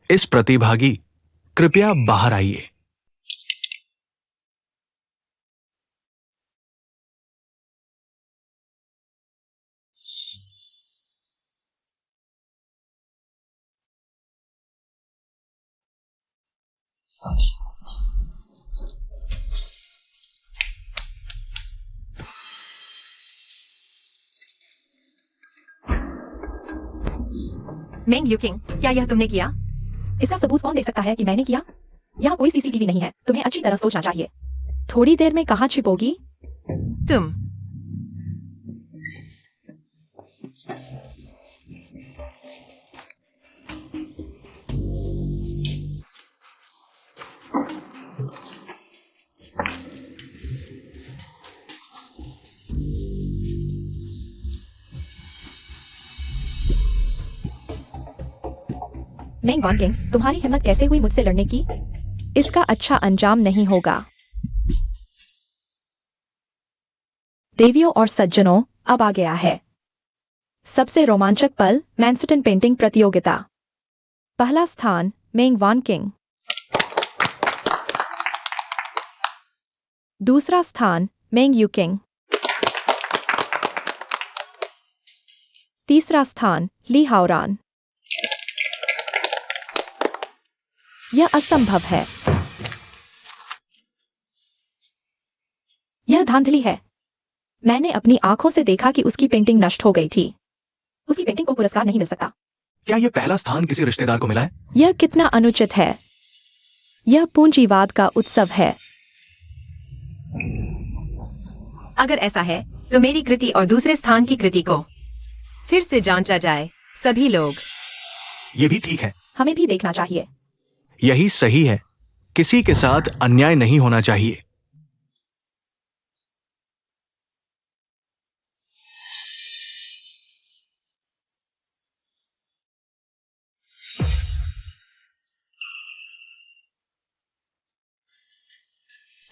इस प्रतिभागी, कृपया बाहर आइए। मेंग यूकिंग, क्या यह तुमने किया? इसका सबूत कौन दे सकता है कि मैंने किया? यहाँ कोई सीसीटीवी नहीं है, तुम्हें अच्छी तरह सोचना चाहिए। थोड़ी देर में कहाँ छिपोगी? तुम मेंग वानकिंग, तुम्हारी हिम्मत कैसे हुई मुझसे लड़ने की? इसका अच्छा अंजाम नहीं होगा। देवियों और सज्जनों, अब आ गया है सबसे रोमांचक पल, मैनसटन पेंटिंग प्रतियोगिता। पहला स्थान मेंग वानकिंग, दूसरा स्थान मेंग यूकिंग, तीसरा स्थान ली हाओरान। यह असंभव है। यह धांधली है। मैंने अपनी आंखों से देखा कि उसकी पेंटिंग नष्ट हो गई थी। उसकी पेंटिंग को पुरस्कार नहीं मिल सकता। क्या ये पहला स्थान किसी रिश्तेदार को मिला है? यह कितना अनुचित है। यह पूंजीवाद का उत्सव है। अगर ऐसा है तो मेरी कृति और दूसरे स्थान की कृति को फिर से जांचा जाए। सभी लोग। ये भी ठीक है। हमें भी देखना चाहिए। यही सही है। किसी के साथ अन्याय नहीं होना चाहिए।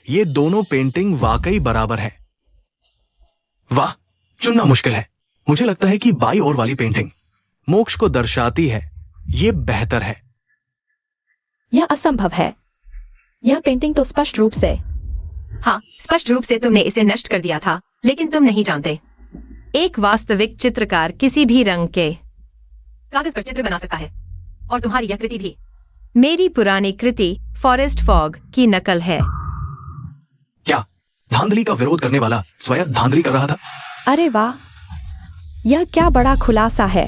ये दोनों पेंटिंग वाकई बराबर है। वाह, चुनना मुश्किल है। मुझे लगता है कि बाई ओर वाली पेंटिंग मोक्ष को दर्शाती है। ये बेहतर है। यह असंभव है। यह पेंटिंग तो स्पष्ट रूप से। हाँ, स्पष्ट रूप से तुमने इसे नष्ट कर दिया था, लेकिन तुम नहीं जानते। एक वास्तविक चित्रकार किसी भी रंग के कागज पर चित्र बना सकता है, और तुम्हारी यह कृति भी। मेरी पुरानी कृति फॉरेस्ट फॉग की नकल है। क्या धांधली का विरोध करने वाला स्वयं धांधली कर रहा था? अरे वाह, यह क्या बड़ा खुलासा है।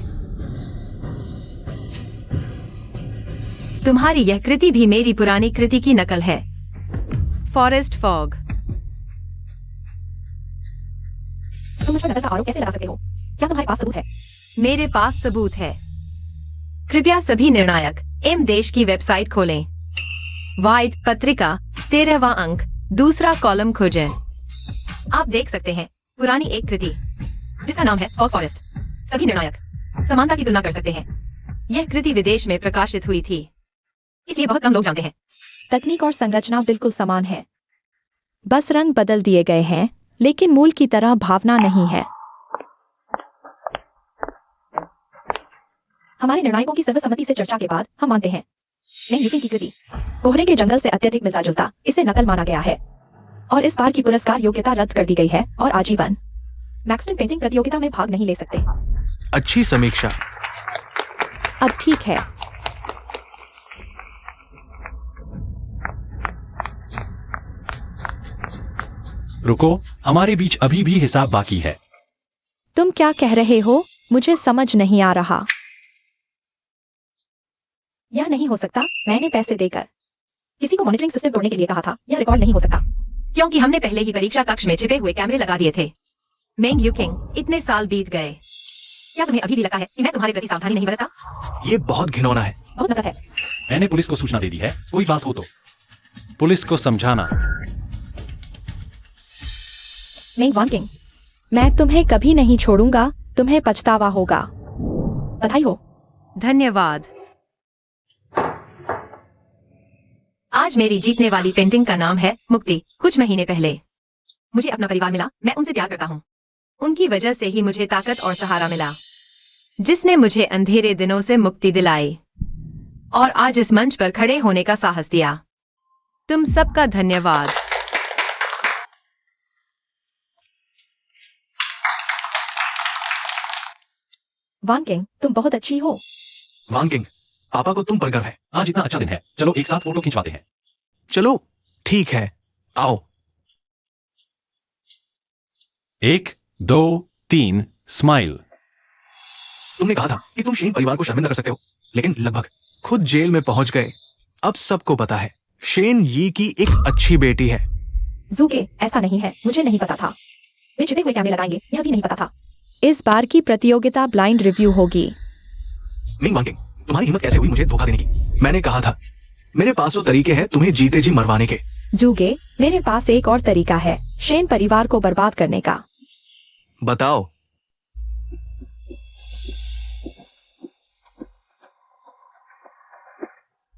तुम्हारी यह कृति भी मेरी पुरानी कृति की नकल है। Forest fog. तुम मुझ पर नकल का आरोप कैसे लगा सकते हो? क्या तुम्हारे पास सबूत है? मेरे पास सबूत है। कृपया सभी निर्णायक एम देश की वेबसाइट खोलें। वाइट पत्रिका 13वां अंक, दूसरा कॉलम खोजें। आप देख सकते हैं पुरानी एक कृति जिसका नाम है फॉग फॉरेस्ट। सभी निर्णायक समानता की तुलना कर सकते हैं। यह कृति विदेश में प्रकाशित हुई थी, इसलिए बहुत कम लोग जानते हैं। तकनीक और संरचना बिल्कुल समान है। बस रंग बदल दिए गए हैं, लेकिन मूल की तरह भावना नहीं है। हमारे निर्णायकों की सर्वसम्मति से चर्चा के बाद हम मानते हैं मेंग यूकिंग की कृति कोहरे के जंगल से अत्यधिक मिलता जुलता इसे नकल माना गया है, और इस बार की पुरस्कार योग्यता रद्द कर दी गई है और आजीवन मैक्सटन पेंटिंग प्रतियोगिता में भाग नहीं ले सकते। अच्छी समीक्षा। अब ठीक है। रुको, हमारे बीच अभी भी हिसाब बाकी है। तुम क्या कह रहे हो? मुझे समझ नहीं आ रहा। यह नहीं हो सकता। मैंने पैसे देकर किसी को मॉनिटरिंग सिस्टम तोड़ने के लिए कहा था। यह रिकॉर्ड नहीं हो सकता। क्योंकि हमने पहले ही परीक्षा कक्ष में छिपे हुए कैमरे लगा दिए थे। मेंग यूकिंग, इतने साल बीत गए। क्या तुम्हें अभी भी लगता है कि मैं तुम्हारे प्रति सावधानी नहीं बरता? ये बहुत घिनौना है। बहुत नफरत है। मैंने पुलिस को सूचना दे दी है। कोई बात हो तो पुलिस को समझाना। मेंग वानकिंग, मैं तुम्हें कभी नहीं छोड़ूंगा। तुम्हें पछतावा होगा। बधाई हो। धन्यवाद। आज मेरी जीतने वाली पेंटिंग का नाम है मुक्ति। कुछ महीने पहले मुझे अपना परिवार मिला। मैं उनसे प्यार करता हूँ। उनकी वजह से ही मुझे ताकत और सहारा मिला, जिसने मुझे अंधेरे दिनों से मुक्ति दिलाई और आज इस मंच पर खड़े होने का साहस दिया। तुम सबका धन्यवाद। वानकिंग, तुम बहुत अच्छी हो। वांकिंग, पापा को तुम पर गर्व है। आज इतना अच्छा दिन है, चलो एक साथ फोटो खिंचवाते हैं। चलो ठीक है, आओ। 1, 2, 3, स्माइल। तुमने कहा था कि तुम शेन परिवार को शर्मिंदा कर सकते हो, लेकिन लगभग खुद जेल में पहुंच गए। अब सबको पता है शेन यी की एक अच्छी बेटी है। जूके, ऐसा नहीं है, मुझे नहीं पता था। वे छिपे हुए कैमरे लगाएंगे, यह भी नहीं पता था। इस बार की प्रतियोगिता ब्लाइंड रिव्यू होगी। मिंग वांकिंग, तुम्हारी हिम्मत कैसे हुई मुझे धोखा देने की? मैंने कहा था मेरे पास वो तरीके हैं तुम्हें जीते जी मरवाने के। जूगे, मेरे पास एक और तरीका है शेन परिवार को बर्बाद करने का। बताओ।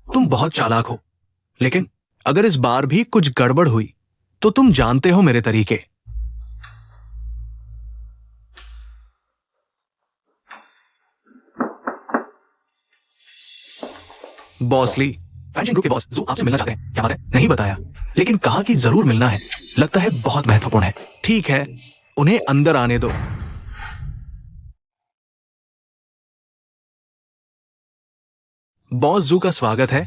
तुम बहुत चालाक हो, लेकिन अगर इस बार भी कुछ गड़बड़ हुई तो तुम जानते हो मेरे तरीके। बॉस ली, फैशन ग्रुप के बॉस जो आपसे मिलना चाहते हैं। क्या बात है? नहीं बताया, लेकिन कहा कि जरूर मिलना है। लगता है बहुत महत्वपूर्ण है। ठीक है, उन्हें अंदर आने दो। बॉस जू का स्वागत है।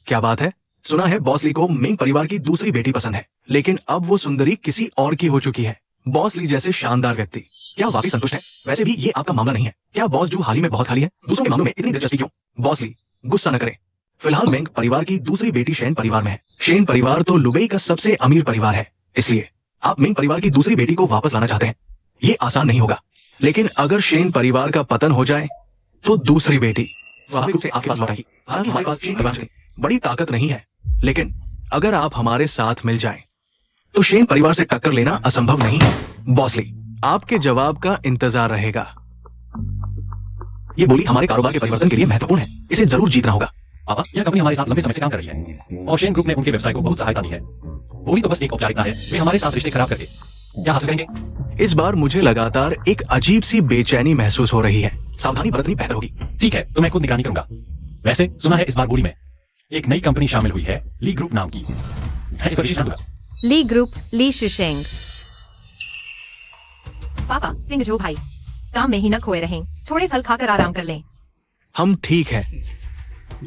क्या बात है? सुना है बॉस ली को मिंग परिवार की दूसरी बेटी पसंद है, लेकिन अब वो सुंदरी किसी और की हो चुकी है। बॉस ली जैसे शानदार व्यक्ति, क्या वाकई संतुष्ट है? वैसे भी ये आपका मामला नहीं है। क्या बॉस जू हाल ही में बहुत खाली है? दूसरों के मामलों में इतनी दिलचस्पी क्यों? बॉस ली, गुस्सा न करें। फिलहाल मिंग परिवार की दूसरी बेटी शेन परिवार में है। शेन परिवार तो लुबई का सबसे अमीर परिवार है, इसलिए आप मिंग परिवार की दूसरी बेटी को वापस लाना चाहते हैं। ये आसान नहीं होगा, लेकिन अगर शेन परिवार का पतन हो जाए तो दूसरी बेटी स्वाभाविक रूप से आपके पास लौटेगी। हालांकि हमारे पास शेन परिवार से बड़ी ताकत नहीं है, लेकिन अगर आप हमारे साथ मिल जाएं, तो शेन परिवार से टक्कर लेना असंभव नहीं है। बॉसली, आपके जवाब का इंतजार रहेगा। ये बोली हमारे कारोबार के परिवर्तन के लिए महत्वपूर्ण है, इसे जरूर जीतना होगा। पापा, यह कंपनी हमारे साथ लंबे समय से काम कर रही है और शेन ग्रुप ने उनके व्यवसाय को बहुत सहायता दी है। बोली तो बस एक औपचारिकता है, वे हमारे साथ रिश्ते खराब करके क्या हासिल करेंगे? इस बार मुझे लगातार एक अजीब सी बेचैनी महसूस हो रही है। सावधानी बरतनी बेहतर होगी। ठीक है, तो मैं खुद निगरानी करूंगा। वैसे सुना है इस बार बोली में एक नई कंपनी शामिल हुई है, ली ग्रुप नाम की। मैं इस पर विशेष ध्यान दूंगा। ली ग्रुप, ली शिशेंग। पापा, टिंग जो भाई, काम में ही न खोए रहें, थोड़े फल खाकर आराम कर लें। हम ठीक है,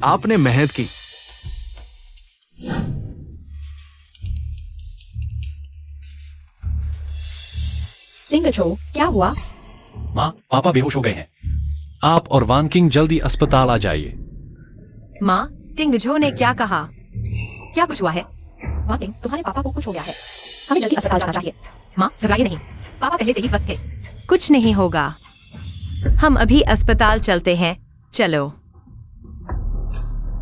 आपने मेहनत की। टिंगचो, क्या हुआ? माँ, पापा बेहोश हो गए हैं। आप और वान किंग जल्दी अस्पताल आ जाइए। माँ, टिंग जो ने क्या कहा? क्या कुछ हुआ है? वाकिंग, तुम्हारे पापा को कुछ हो गया है, हमें जल्दी अस्पताल जाना चाहिए। माँ, घबराइए नहीं, पापा पहले से ही स्वस्थ थे। कुछ नहीं होगा, हम अभी अस्पताल चलते हैं। चलो।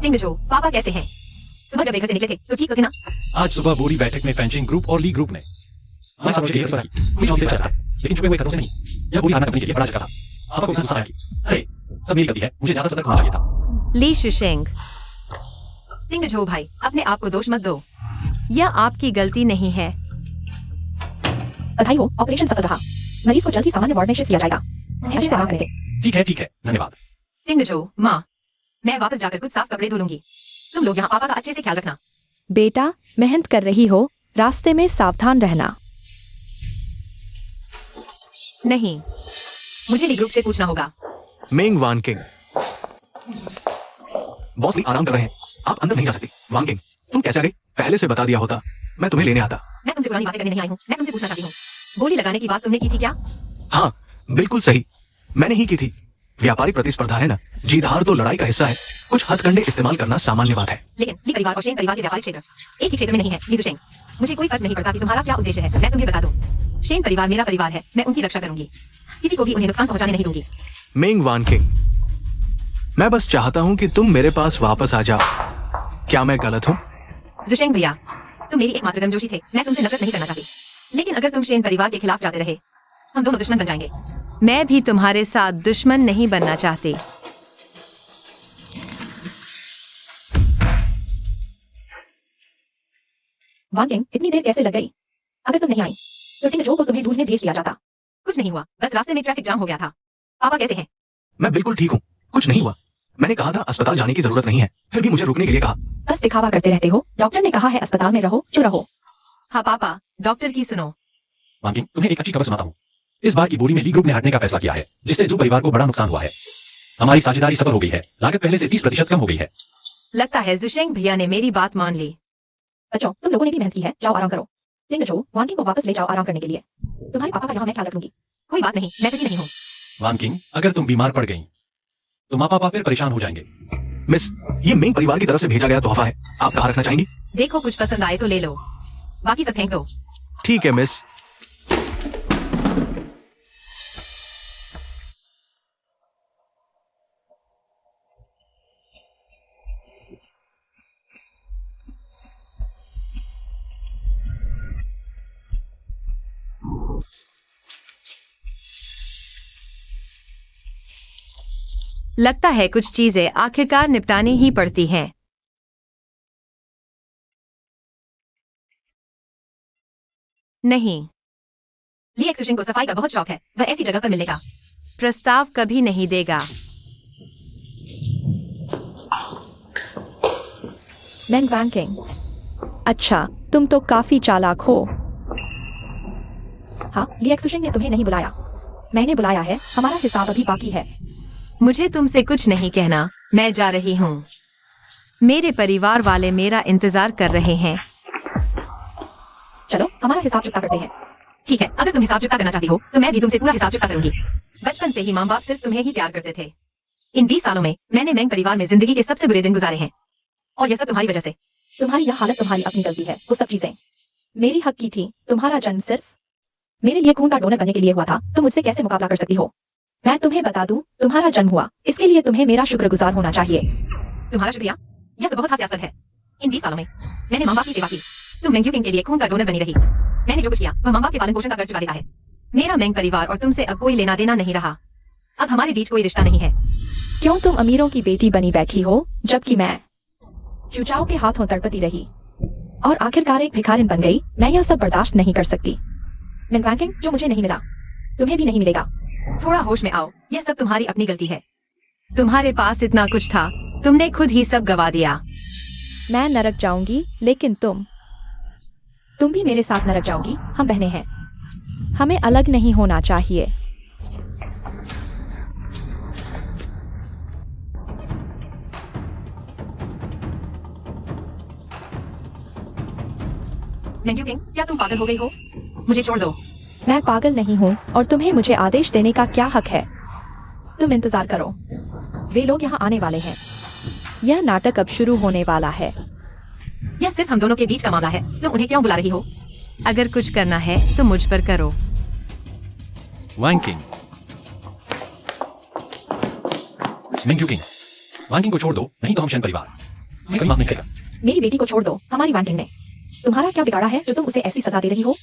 टिंग जो, पापा कैसे हैं? सुबह जब वे घर से निकले थे तो ठीक तो थे ना? आज सुबह बोरी बैठक में फैंचिंग ग्रुप और ली ग्रुप ने हमारे साथ मिलकर सलाह की। पूरी जॉब से अच्छा है, लेकिन छुपे हुए खतरों से नहीं। यह बोरी हारना कंपनी के लिए बड़ा झटका था। पापा को गुस्सा आया कि अरे, सब मेरी गलती है, मुझे ज्यादा सतर्क होना चाहिए था। ली शिशेंग। टिंग जो भाई, अपने आप को दोष मत दो, यह आपकी गलती नहीं है। बधाई हो, ऑपरेशन सफल रहा। मरीज को जल्द ही सामान्य वार्ड में शिफ्ट किया जाएगा। अच्छे से आराम करें। ठीक है, धन्यवाद। टिंग जो, माँ, मैं वापस जाकर कुछ साफ कपड़े धो लूंगी। तुम लोग यहाँ पापा का अच्छे से ख्याल रखना। बेटा, मेहनत कर रही हो, रास्ते में सावधान रहना। नहीं, मुझे ली ग्रुप से पूछना होगा। मिंग वान किंग, बॉस ली आराम कर रहे हैं, आप अंदर नहीं जा सकती। वान किंग, तुम कैसे आ गई? पहले से बता दिया होता, मैं तुम्हें लेने आता। मैं तुमसे पुरानी बातें करने नहीं आई हूँ, मैं तुमसे पूछना चाहती हूँ, गोली लगाने की बात तुमने की थी क्या? हाँ, बिल्कुल सही, मैंने ही की थी। व्यापारिक प्रतिस्पर्धा है ना, जीत हार तो लड़ाई का हिस्सा है। कुछ हथकंडे इस्तेमाल करना सामान्य बात है, लेकिन ली परिवार और शेन परिवार के व्यापारिक क्षेत्र एक ही क्षेत्र में नहीं है। ली शेन, मुझे कोई फर्क नहीं पड़ता कि तुम्हारा क्या उद्देश्य है, मैं तुम्हें बता दूं। शेन परिवार मेरा परिवार है, मैं उनकी रक्षा करूंगी, किसी को भी उन्हें नुकसान पहुंचाने नहीं दूंगी। मिंग वान किंग, मैं बस चाहता हूँ कि तुम मेरे पास वापस आ जाओ। क्या मैं गलत हूँ? जुशेंग भैया, तुम मेरी एकमात्र गर्मजोशी थे, मैं तुमसे नफरत नहीं करना चाहती, लेकिन अगर तुम शेन परिवार के खिलाफ जाते रहे, हम दोनों दुश्मन बन जाएंगे। मैं भी तुम्हारे साथ दुश्मन नहीं बनना चाहती। वाकिंग, इतनी देर कैसे लग गई? अगर तुम नहीं आई तो टिंग जो को तुम्हें ढूंढने भेज दिया जाता। कुछ नहीं हुआ, बस रास्ते में ट्रैफिक जाम हो गया था। पापा कैसे हैं? मैं बिल्कुल ठीक हूँ, कुछ नहीं हुआ। मैंने कहा था अस्पताल जाने की जरूरत नहीं है, फिर भी मुझे रुकने के लिए कहा। बस दिखावा करते रहते हो। डॉक्टर ने कहा है अस्पताल में रहो, चुप रहो। हाँ पापा, डॉक्टर की सुनो। वान किंग, तुम्हें एक अच्छी खबर सुनाता हूँ। इस बार की बोली में ली ग्रुप ने हटने का फैसला किया है, जिससे जू परिवार को बड़ा नुकसान हुआ है। हमारी साझेदारी सफल हो गई है, लागत पहले से 30% कम हो गई है। लगता है जुशेंग भैया ने मेरी बात मान ली। बच्चों, तुम लोगों ने भी मेहनत की है, जाओ आराम करो। टिंग जो, वाकिंग को वापस ले जाओ आराम करने के लिए। तुम्हारे पापा का यहाँ मैं ख्याल रख लूंगी। कोई बात नहीं, मैं फ्री नहीं हूँ। वान किंग, अगर तुम बीमार पड़ गई तो माँ पापा फिर परेशान हो जाएंगे। मिस, ये मेंग परिवार की तरफ से भेजा गया तोहफा है, आप कहाँ रखना चाहेंगी? देखो कुछ पसंद आए तो ले लो, बाकी सब फेंक दो। ठीक है मिस। लगता है कुछ चीजें आखिरकार निपटानी ही पड़ती हैं। नहीं, ली एक्सुशिंग को सफाई का बहुत शौक है, वह ऐसी जगह पर मिलने का प्रस्ताव कभी नहीं देगा। मेंग वैंकिंग, अच्छा तुम तो काफी चालाक हो। हाँ, ली एक्सुशिंग ने तुम्हें नहीं बुलाया, मैंने बुलाया है, हमारा हिसाब अभी बाकी है। मुझे तुमसे कुछ नहीं कहना, मैं जा रही हूँ। मेरे परिवार वाले मेरा इंतजार कर रहे हैं। चलो हमारा हिसाब चुकता करते हैं। ठीक है, अगर तुम हिसाब चुकता करना चाहती हो तो मैं भी तुमसे पूरा हिसाब चुकता करूंगी। बचपन से ही माँ बाप सिर्फ तुम्हें ही प्यार करते थे। इन 20 सालों में मैंने मेंग परिवार में जिंदगी के सबसे बुरे दिन गुजारे हैं, और यह सब तुम्हारी वजह से। तुम्हारी यह हालत तुम्हारी अपनी गलती है, वो सब चीजें मेरी हक की थी। तुम्हारा जन्म सिर्फ मेरे लिए खून का डोनर बनने के लिए हुआ था, तुम मुझसे कैसे मुकाबला कर सकती हो? मैं तुम्हें बता दूं, तुम्हारा जन्म हुआ, इसके लिए तुम्हें मेरा शुक्रगुजार होना चाहिए। तुम्हारा शुक्रिया? यह तो बहुत हास्यास्पद है। इन 20 सालों में मैंने माँ बाप की सेवा की, तुम मेंग किंग के लिए खून का डोनर बनी रही। मैंने जो कुछ किया वह माँ बाप के पालन पोषण का कर्ज चुका देता है। मेरा मेंग परिवार और तुमसे अब कोई लेना देना नहीं रहा। अब हमारे बीच कोई रिश्ता नहीं है। क्यों तुम अमीरों की बेटी बनी बैठी हो, जबकि मैं चुचाओं के हाथों तड़पती रही और आखिरकार एक भिखारिन बन गई। मैं यह सब बर्दाश्त नहीं कर सकती। मेंग वैंकिंग, जो मुझे नहीं मिला तुम्हें भी नहीं मिलेगा। थोड़ा होश में आओ, यह सब तुम्हारी अपनी गलती है। तुम्हारे पास इतना कुछ था, तुमने खुद ही सब गवा दिया। मैं नरक जाऊंगी, लेकिन तुम भी मेरे साथ नरक जाओगी, हम बहनें हैं। हमें अलग नहीं होना चाहिए। मेंग किंग, क्या तुम पागल हो गई हो? मुझे छोड़ दो। मैं पागल नहीं हूँ और तुम्हें मुझे आदेश देने का क्या हक है? तुम इंतजार करो, वे लोग यहाँ आने वाले हैं। यह नाटक अब शुरू होने वाला है। यह सिर्फ हम दोनों के बीच का मामला है, तुम उन्हें क्यों बुला रही हो? अगर कुछ करना है तो मुझ पर करो। वान किंग, मेंग किंग, वान किंग को छोड़ दो, नहीं तो हम शन परिवार हमें कभी माफ नहीं करेगा। मेरी बेटी को छोड़ दो, हमारी वैंकिंग ने तुम्हारा क्या बिगाड़ा है जो तुम उसे ऐसी सजा दे रही हो?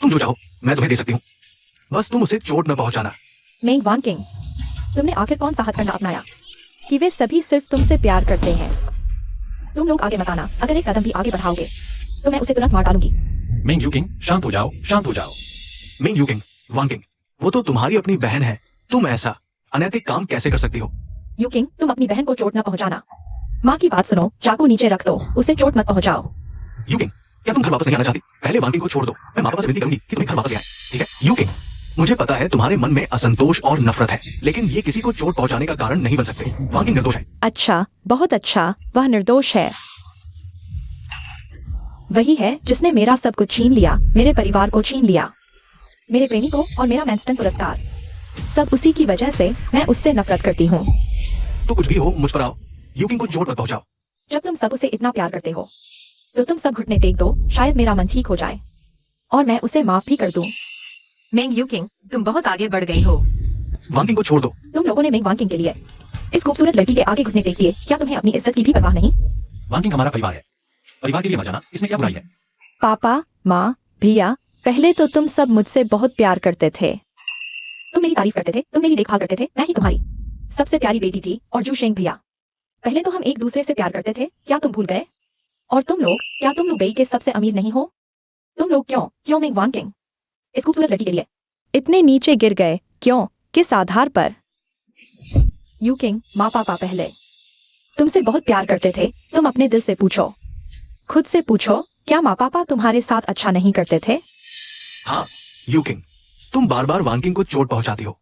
तुम जो चाहो मैं तुम्हें दे सकती हूँ, बस तुम उसे चोट न पहुंचाना। मेंग वैंकिंग, तुमने आखिर कौन सा हथकंडा अपनाया? कि वे सभी सिर्फ तुमसे प्यार करते हैं। तुम लोग आगे मत आना, अगर एक कदम भी आगे बढ़ाओगे तो मैं उसे तुरंत मार डालूंगी। मेंग किंग, शांत हो जाओ, शांत हो जाओ। मेंग यू किंग, वान किंग, वो तो तुम्हारी अपनी बहन है, तुम ऐसा अनैतिक काम कैसे कर सकती हो? यू किंग, तुम अपनी बहन को चोट न पहुंचाना। माँ की बात सुनो, चाकू नीचे रख दो, उसे चोट मत पहुंचाओ। यू किंग, क्या तुम घर वापस नहीं आना चाहती? पहले वान किंग को छोड़ दो, मैं माँ पापा से विनती करूंगी कि तुम्हें घर वापस आए, ठीक है? यू किंग, मुझे पता है तुम्हारे मन में असंतोष और नफरत है, लेकिन ये किसी को चोट पहुंचाने का कारण नहीं बन सकते। वान किंग निर्दोष है। अच्छा, बहुत अच्छा, वह निर्दोष है। वही है जिसने मेरा सब कुछ छीन लिया, मेरे परिवार को छीन लिया, मेरे प्रेमी को और मेरा मैनस्टन पुरस्कार। सब उसी की वजह से मैं उससे नफरत करती हूँ। तो कुछ भी हो, मुझ पर आओ, यू किंग को चोट मत पहुंचाओ। जब तुम सब उसे इतना प्यार करते हो तो तुम सब घुटने टेक दो, शायद मेरा मन ठीक हो जाए और मैं उसे माफ भी कर दूं। मेंग यू किंग, तुम बहुत आगे बढ़ गई हो। वान किंग को छोड़ दो। तुम लोगों ने मेंग वान किंग के लिए इस खूबसूरत लड़की के आगे घुटने टेक दिए, क्या तुम्हें अपनी इज्जत की भी परवाह नहीं? वान किंग हमारा परिवार है, परिवार के लिए मर जाना इसमें क्या बुराई है? पापा, माँ, भैया, पहले तो तुम सब मुझसे बहुत प्यार करते थे। तुम मेरी तारीफ करते थे, तुम मेरी देखभाल करते थे, मैं ही तुम्हारी सबसे प्यारी बेटी थी। और जू शेंग भैया, पहले तो हम एक दूसरे से प्यार करते थे, क्या तुम भूल गए? और तुम लोग, क्या तुम लुबई के सबसे अमीर नहीं हो? तुम लोग क्यों मेंग वान किंग इस खूबसूरत लड़की के लिए इतने नीचे गिर गए? क्यों, किस आधार पर? यू किंग, माँ पापा पहले तुमसे बहुत प्यार करते थे, तुम अपने दिल से पूछो, खुद से पूछो, क्या माँ पापा तुम्हारे साथ अच्छा नहीं करते थे? हाँ यू किंग, तुम बार बार वान किंग को चोट पहुंचाती हो।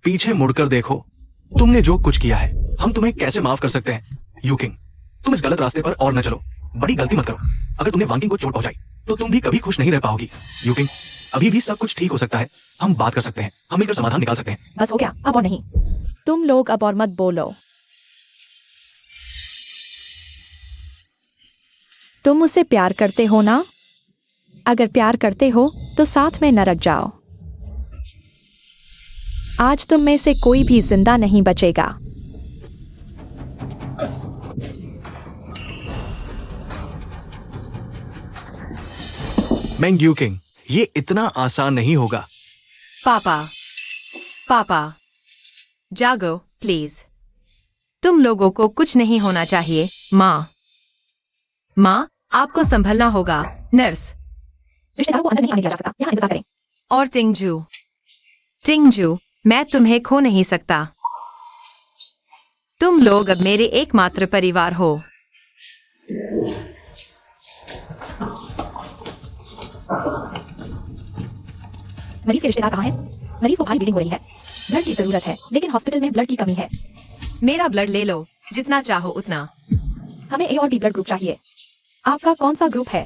पीछे मुड़कर देखो, तुमने जो कुछ किया है, हम तुम्हें कैसे माफ कर सकते हैं? यू किंग, तुम इस गलत रास्ते पर और न चलो, बड़ी गलती मत करो। अगर तुमने वान किंग को चोट पहुंचाई तो तुम भी कभी खुश नहीं रह पाओगी। यू किंग, अभी भी सब कुछ ठीक हो सकता है। हम बात कर सकते हैं, हम मिलकर समाधान निकाल सकते हैं। बस हो गया, अब और नहीं। तुम लोग अब और मत बोलो। तुम उसे प्यार करते हो ना? अगर प्यार करते हो तो साथ में नरक जाओ। आज तुम में से कोई भी जिंदा नहीं बचेगा। मेंग यू किंग, ये इतना आसान नहीं होगा। पापा पापा जागो प्लीज। तुम लोगों को कुछ नहीं होना चाहिए। माँ आपको संभलना होगा। नर्स रिश्तेदारों को अंदर नहीं आने दिया जा सकता, यहाँ इंतजार करें। और टिंगजू मैं तुम्हें खो नहीं सकता। तुम लोग अब मेरे एकमात्र परिवार हो। मरीज के रिश्तेदार कहाँ हैं? मरीज को भारी ब्लीडिंग हो रही है, ब्लड की जरूरत है, लेकिन हॉस्पिटल में ब्लड की कमी है। मेरा ब्लड ले लो, जितना चाहो उतना। हमें ए और बी ब्लड ग्रुप चाहिए। आपका कौन सा ग्रुप है?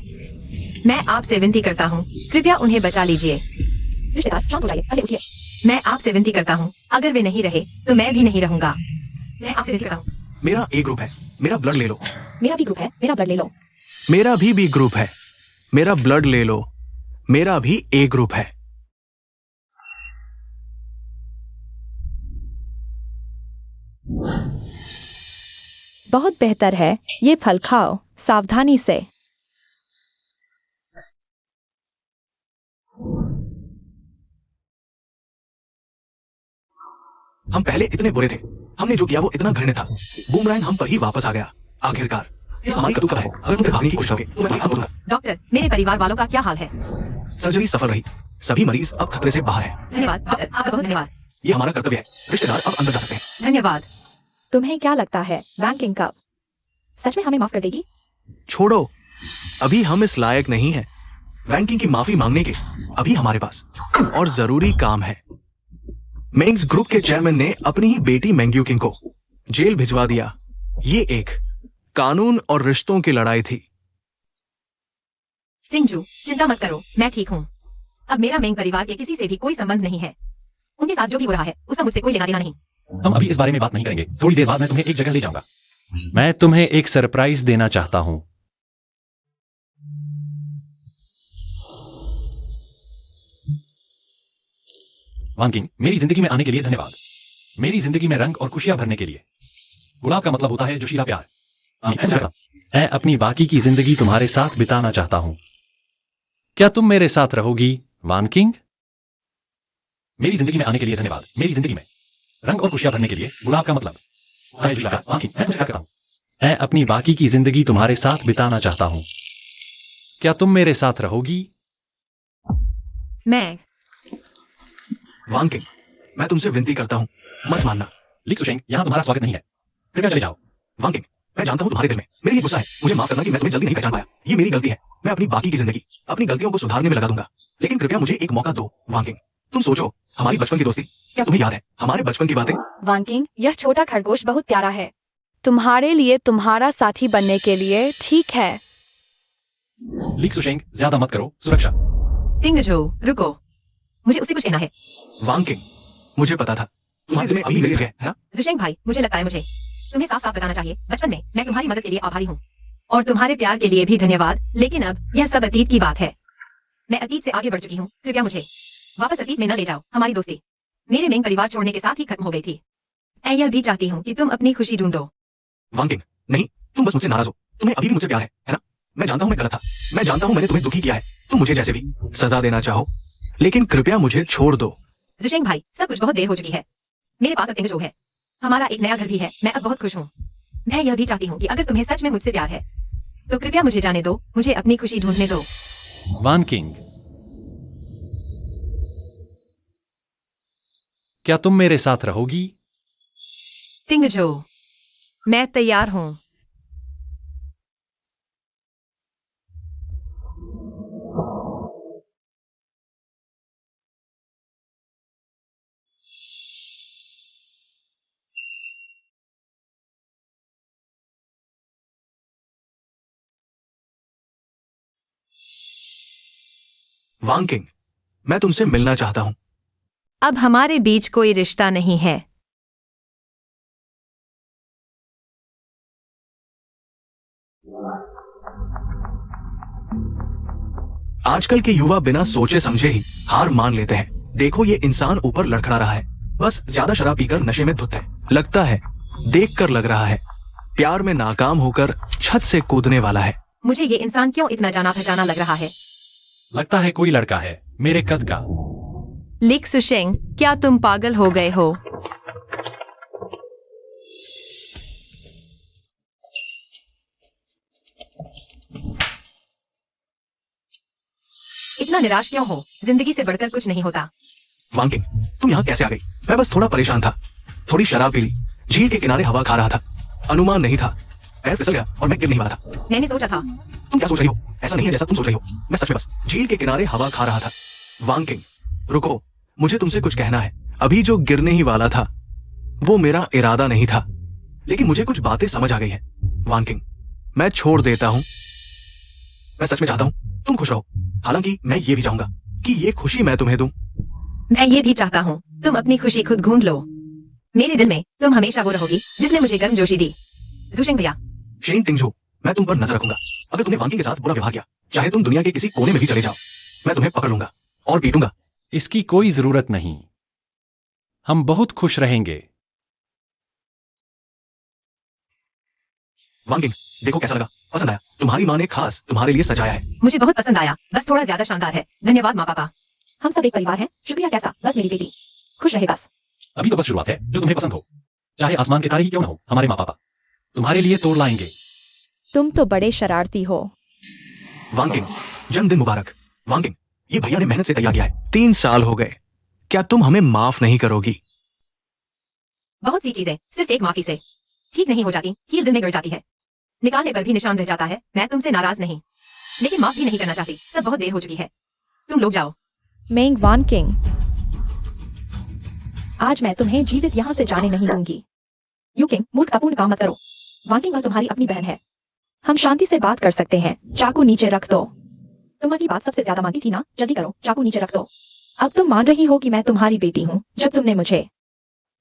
मैं आपसे विनती करता हूँ, कृपया उन्हें बचा लीजिए। रिश्तेदार शांत हो जाइए, अरे उठिए। मैं आपसे विनती करता हूँ, अगर वे नहीं रहे तो मैं भी नहीं रहूंगा। मैं आपसे विनती करता हूँ। मेरा ए ग्रुप है, मेरा ब्लड ले लो। मेरा बी ग्रुप है, मेरा ब्लड ले लो। मेरा भी बी ग्रुप है, मेरा ब्लड ले लो। मेरा भी ए ग्रुप है। बहुत बेहतर है, ये फल खाओ सावधानी से। हम पहले इतने बुरे थे, हमने जो किया वो इतना घृण्य था। बूमरैंग हम पर ही वापस आ गया। आखिरकार इस हमारी कटु कथा है। अगर तुम भागने की कोशिश करोगे तो मैं तुम्हें दूंगा। डॉक्टर मेरे परिवार वालों का क्या हाल है? सर्जरी सफल रही, सभी मरीज अब खतरे से बाहर हैं। धन्यवाद डॉक्टर, आपका बहुत धन्यवाद। ये हमारा कर्तव्य है। रिश्तेदार अब अंदर जा सकते हैं। धन्यवाद। तुम्हें क्या लगता है वैंकिंग कब? सच में हमें माफ कर देगी? छोड़ो, अभी हम इस लायक नहीं हैं। वैंकिंग की माफी मांगने के अभी हमारे पास और जरूरी काम है। मेंग्स ग्रुप के चेयरमैन ने अपनी ही बेटी मेंग्यू किंग को जेल भिजवा दिया। ये एक कानून और रिश्तों की लड़ाई थी। चिंजू चिंता मत करो, मैं ठीक हूँ। अब मेरा मेंग परिवार के किसी से भी कोई संबंध नहीं है। उनके साथ जो भी हो रहा है उसका मुझसे कोई लेना देना नहीं। हम अभी इस बारे में बात नहीं करेंगे। थोड़ी देर बाद मैं तुम्हें एक जगह ले जाऊंगा। मैं तुम्हें एक सरप्राइज देना चाहता हूं। वांकिंग, मेरी जिंदगी में आने के लिए धन्यवाद। मेरी जिंदगी में रंग और खुशियां भरने के लिए। गुलाब का मतलब होता है जोशीला प्यार। मैं अपनी बाकी की जिंदगी तुम्हारे साथ बिताना चाहता हूं। क्या तुम मेरे साथ रहोगी वानकिंग? मेरी जिंदगी में आने के लिए धन्यवाद। मेरी जिंदगी में रंग और खुशियां भरने के लिए गुलाब का मतलब वानकिंग, मैं तुझसे प्यार करता हूं। मैं अपनी बाकी की जिंदगी तुम्हारे साथ बिताना चाहता हूं। क्या तुम मेरे साथ रहोगी? मैं वांकिंग, मैं तुमसे विनती करता हूँ, मत मानना। लीक सुशेंग, यहाँ तुम्हारा स्वागत नहीं है। कृपया चले जाओ। वांकिंग, मैं जानता हूँ तुम्हारे दिल में मेरे लिए गुस्सा है। मुझे माफ करना कि मैं तुम्हें जल्दी नहीं पहचान पाया। ये मेरी गलती है। मैं अपनी बाकी की जिंदगी अपनी गलतियों को सुधारने में लगा दूंगा। लेकिन कृपया मुझे एक मौका दो। वांकिंग, तुम सोचो, हमारी बचपन की दोस्ती, क्या तुम्हें याद है हमारे बचपन की बातें? वांकिंग, यह छोटा खरगोश बहुत प्यारा है। तुम्हारे लिए तुम्हारा साथी बनने के लिए ठीक है। लीक सुशेंग, ज्यादा मत करो। सुरक्षा। टिंगजो रुको, मुझे उससे कुछ कहना है। वांकिंग, मुझे पता था तुम्हारे दिल में अभी मेरी जगह है ना? जुशेंग भाई, मुझे लगता है मुझे तुम्हें साफ साफ बताना चाहिए। बचपन में मैं तुम्हारी मदद के लिए आभारी हूँ और तुम्हारे प्यार के लिए भी धन्यवाद। लेकिन अब यह सब अतीत की बात है। मैं अतीत से आगे बढ़ चुकी हूँ। कृपया मुझे वापस अतीत में न ले जाओ। हमारी दोस्ती मेरे मेंग परिवार छोड़ने के साथ ही खत्म हो गई थी। मैं यह भी चाहती हूँ कि तुम अपनी खुशी ढूंढो। वांकिंग, नहीं, तुम बस मुझसे नाराज हो। तुम्हें अभी भी मुझसे प्यार है ना? मैं जानता हूँ मैं गलत था। मैं जानता हूँ मैंने तुम्हें दुखी किया है। तुम मुझे जैसे भी सजा देना चाहो, लेकिन कृपया मुझे छोड़ दो। जुशेंग भाई, सब कुछ बहुत देर हो चुकी है। मेरे पास अब टिंगजो है। हमारा एक नया घर भी है। मैं अब बहुत खुश हूँ। मैं यह भी चाहती हूँ कि अगर तुम्हें सच में मुझसे प्यार है तो कृपया मुझे जाने दो। मुझे अपनी खुशी ढूंढने दो। वानकिंग, क्या तुम मेरे साथ रहोगी? टिंगजो, मैं तैयार हूँ। वांकिंग, मैं तुमसे मिलना चाहता हूं। अब हमारे बीच कोई रिश्ता नहीं है। आजकल के युवा बिना सोचे समझे ही हार मान लेते हैं। देखो ये इंसान ऊपर लड़खड़ा रहा है, बस ज्यादा शराब पीकर नशे में धुत है। लगता है देखकर लग रहा है प्यार में नाकाम होकर छत से कूदने वाला है। मुझे ये इंसान क्यों इतना जाना पहचाना लग रहा है? लगता है कोई लड़का है मेरे कद का। लिक सुशेंग, क्या तुम पागल हो गए हो? इतना निराश क्यों हो? जिंदगी से बढ़कर कुछ नहीं होता। वांकिंग, तुम यहाँ कैसे आ गई? मैं बस थोड़ा परेशान था, थोड़ी शराब पी ली, झील के किनारे हवा खा रहा था। अनुमान नहीं था, पैर फिसल गया और मैं गिर नहीं वाला था। मैंने सोचा था। तुम क्या सोच रही हो? ऐसा नहीं है जैसा तुम सोच रही हो। मैं सच में बस झील के किनारे हवा खा रहा था। वांकिंग, रुको, मुझे तुमसे कुछ कहना है। अभी जो गिरने ही वाला था वो मेरा इरादा नहीं था, लेकिन मुझे कुछ बातें समझ आ गई है। वांकिंग, मैं छोड़ देता हूं। मैं सच में चाहता हूं तुम खुश रहो, हालांकि मैं ये भी चाहूंगा कि ये खुशी मैं तुम्हें दूं। मैं ये भी चाहता हूँ तुम अपनी खुशी खुद ढूंढ लो। मेरे दिल में तुम हमेशा वो रहोगी जिसने मुझे गर्मजोशी दी। जुशेंग भैया, शेन टिंगजू, मैं तुम पर नजर रखूंगा। अगर तुमने वांकिंग के साथ बुरा व्यवहार किया, चाहे तुम दुनिया के किसी कोने में भी चले जाओ, मैं तुम्हें पकड़ लूंगा और पीटूंगा। इसकी कोई जरूरत नहीं, हम बहुत खुश रहेंगे। वांकिंग, देखो कैसा लगा? पसंद आया? तुम्हारी माँ ने खास तुम्हारे लिए सजाया है। मुझे बहुत पसंद आया, बस थोड़ा ज्यादा शानदार है। धन्यवाद माँ पापा। हम सब एक परिवार हैं। शुक्रिया। कैसा? बस मेरी बेटी खुश रहे बस। अभी तो बस शुरुआत है। जो तुम्हें पसंद हो, चाहे आसमान के तारे ही क्यों ना हो, हमारे माँ पापा तुम्हारे लिए तोड़ लाएंगे। तुम तो बड़े शरारती हो। वांकिंग, जन्मदिन मुबारक। वांकिंग, ये भैया ने मेहनत से तैयार किया है। 3 साल हो गए, क्या तुम हमें माफ नहीं करोगी? बहुत सी चीजें सिर्फ एक माफी से ठीक नहीं हो जाती, कील दिल में गिर जाती है, निकालने पर भी निशान रह जाता है। मैं तुमसे नाराज नहीं, लेकिन माफ भी नहीं करना चाहती। सब बहुत देर हो चुकी है, तुम लोग जाओ। मेंग वानकिंग, आज मैं तुम्हें जीवित यहाँ से जाने नहीं दूंगी। यूकिंग, मूर्खतापूर्ण काम मत करो। वांकिंग वह तुम्हारी अपनी बहन है। हम शांति से बात कर सकते हैं। चाकू नीचे रख दो। तुम्हारी बात सबसे ज्यादा मानती थी ना? जल्दी करो, चाकू नीचे रख दो। अब तुम मान रही हो कि मैं तुम्हारी बेटी हूँ। जब तुमने मुझे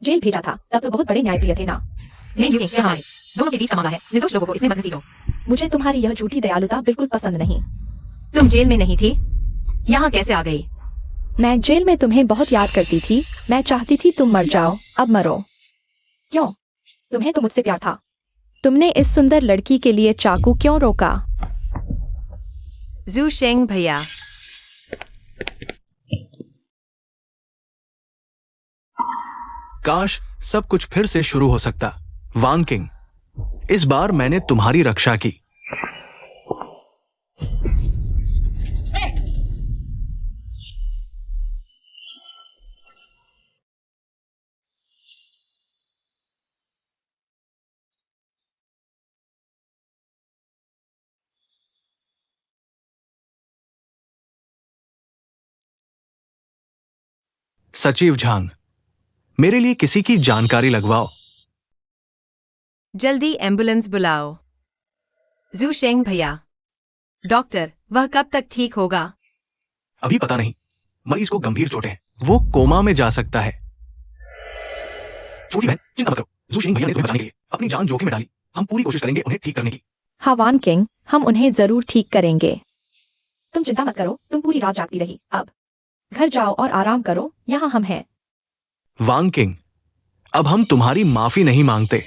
जेल भेजा था तब तो बहुत बड़े न्यायप्रिय थे ना? मैं यूकिंग, ये हमारे दोनों के बीच का मामला है। निर्दोष लोगों को इसमें मत घसीटो। मुझे तुम्हारी यह झूठी दयालुता बिल्कुल पसंद नहीं। तुम जेल में नहीं थी, यहाँ कैसे आ गई? मैं जेल में तुम्हें बहुत याद करती थी। मैं चाहती थी तुम मर जाओ। अब मरो। क्यों? तुम्हें तो मुझसे प्यार था। तुमने इस सुंदर लड़की के लिए चाकू क्यों रोका? जुशेंग भैया, काश सब कुछ फिर से शुरू हो सकता। वांकिंग, इस बार मैंने तुम्हारी रक्षा की। सचिव झांग, मेरे लिए किसी की जानकारी लगवाओ। जल्दी एम्बुलेंस बुलाओ। जुशेंग भैया, डॉक्टर, वह कब तक ठीक होगा? अभी पता नहीं, मरीज को गंभीर चोटें हैं, वो कोमा में जा सकता है। छोटी बहन, चिंता मत करो। जुशिंग भैया ने तुम्हें बचाने के लिए अपनी जान जोखिम में डाली। हम पूरी कोशिश करेंगे उन्हें ठीक करने की। हाँ वानकिंग, हम उन्हें जरूर ठीक करेंगे। तुम चिंता मत करो। तुम पूरी रात जागती रही। अब घर जाओ और आराम करो। यहाँ हम हैं। वांकिंग, अब हम तुम्हारी माफी नहीं मांगते,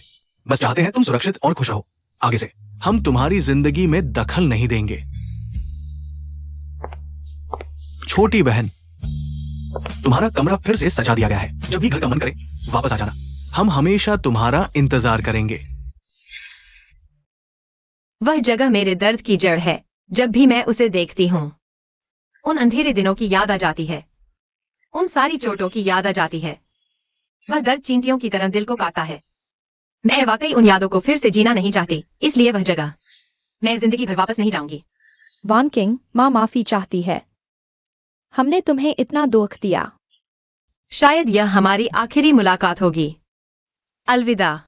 बस चाहते हैं तुम सुरक्षित और खुश रहो। आगे से हम तुम्हारी जिंदगी में दखल नहीं देंगे। छोटी बहन, तुम्हारा कमरा फिर से सजा दिया गया है। जब भी घर का मन करे वापस आ जाना। हम हमेशा तुम्हारा इंतजार करेंगे। वह जगह मेरे दर्द की जड़ है। जब भी मैं उसे देखती हूँ, उन अंधेरे दिनों की याद आ जाती है, उन सारी चोटों की याद आ जाती है। वह दर्द चींटियों की तरह दिल को काटता है। मैं वाकई उन यादों को फिर से जीना नहीं चाहती, इसलिए वह जगह मैं जिंदगी भर वापस नहीं जाऊंगी। वानकिंग, माँ माफी चाहती है। हमने तुम्हें इतना दुख दिया। शायद यह हमारी आखिरी मुलाकात होगी। अलविदा।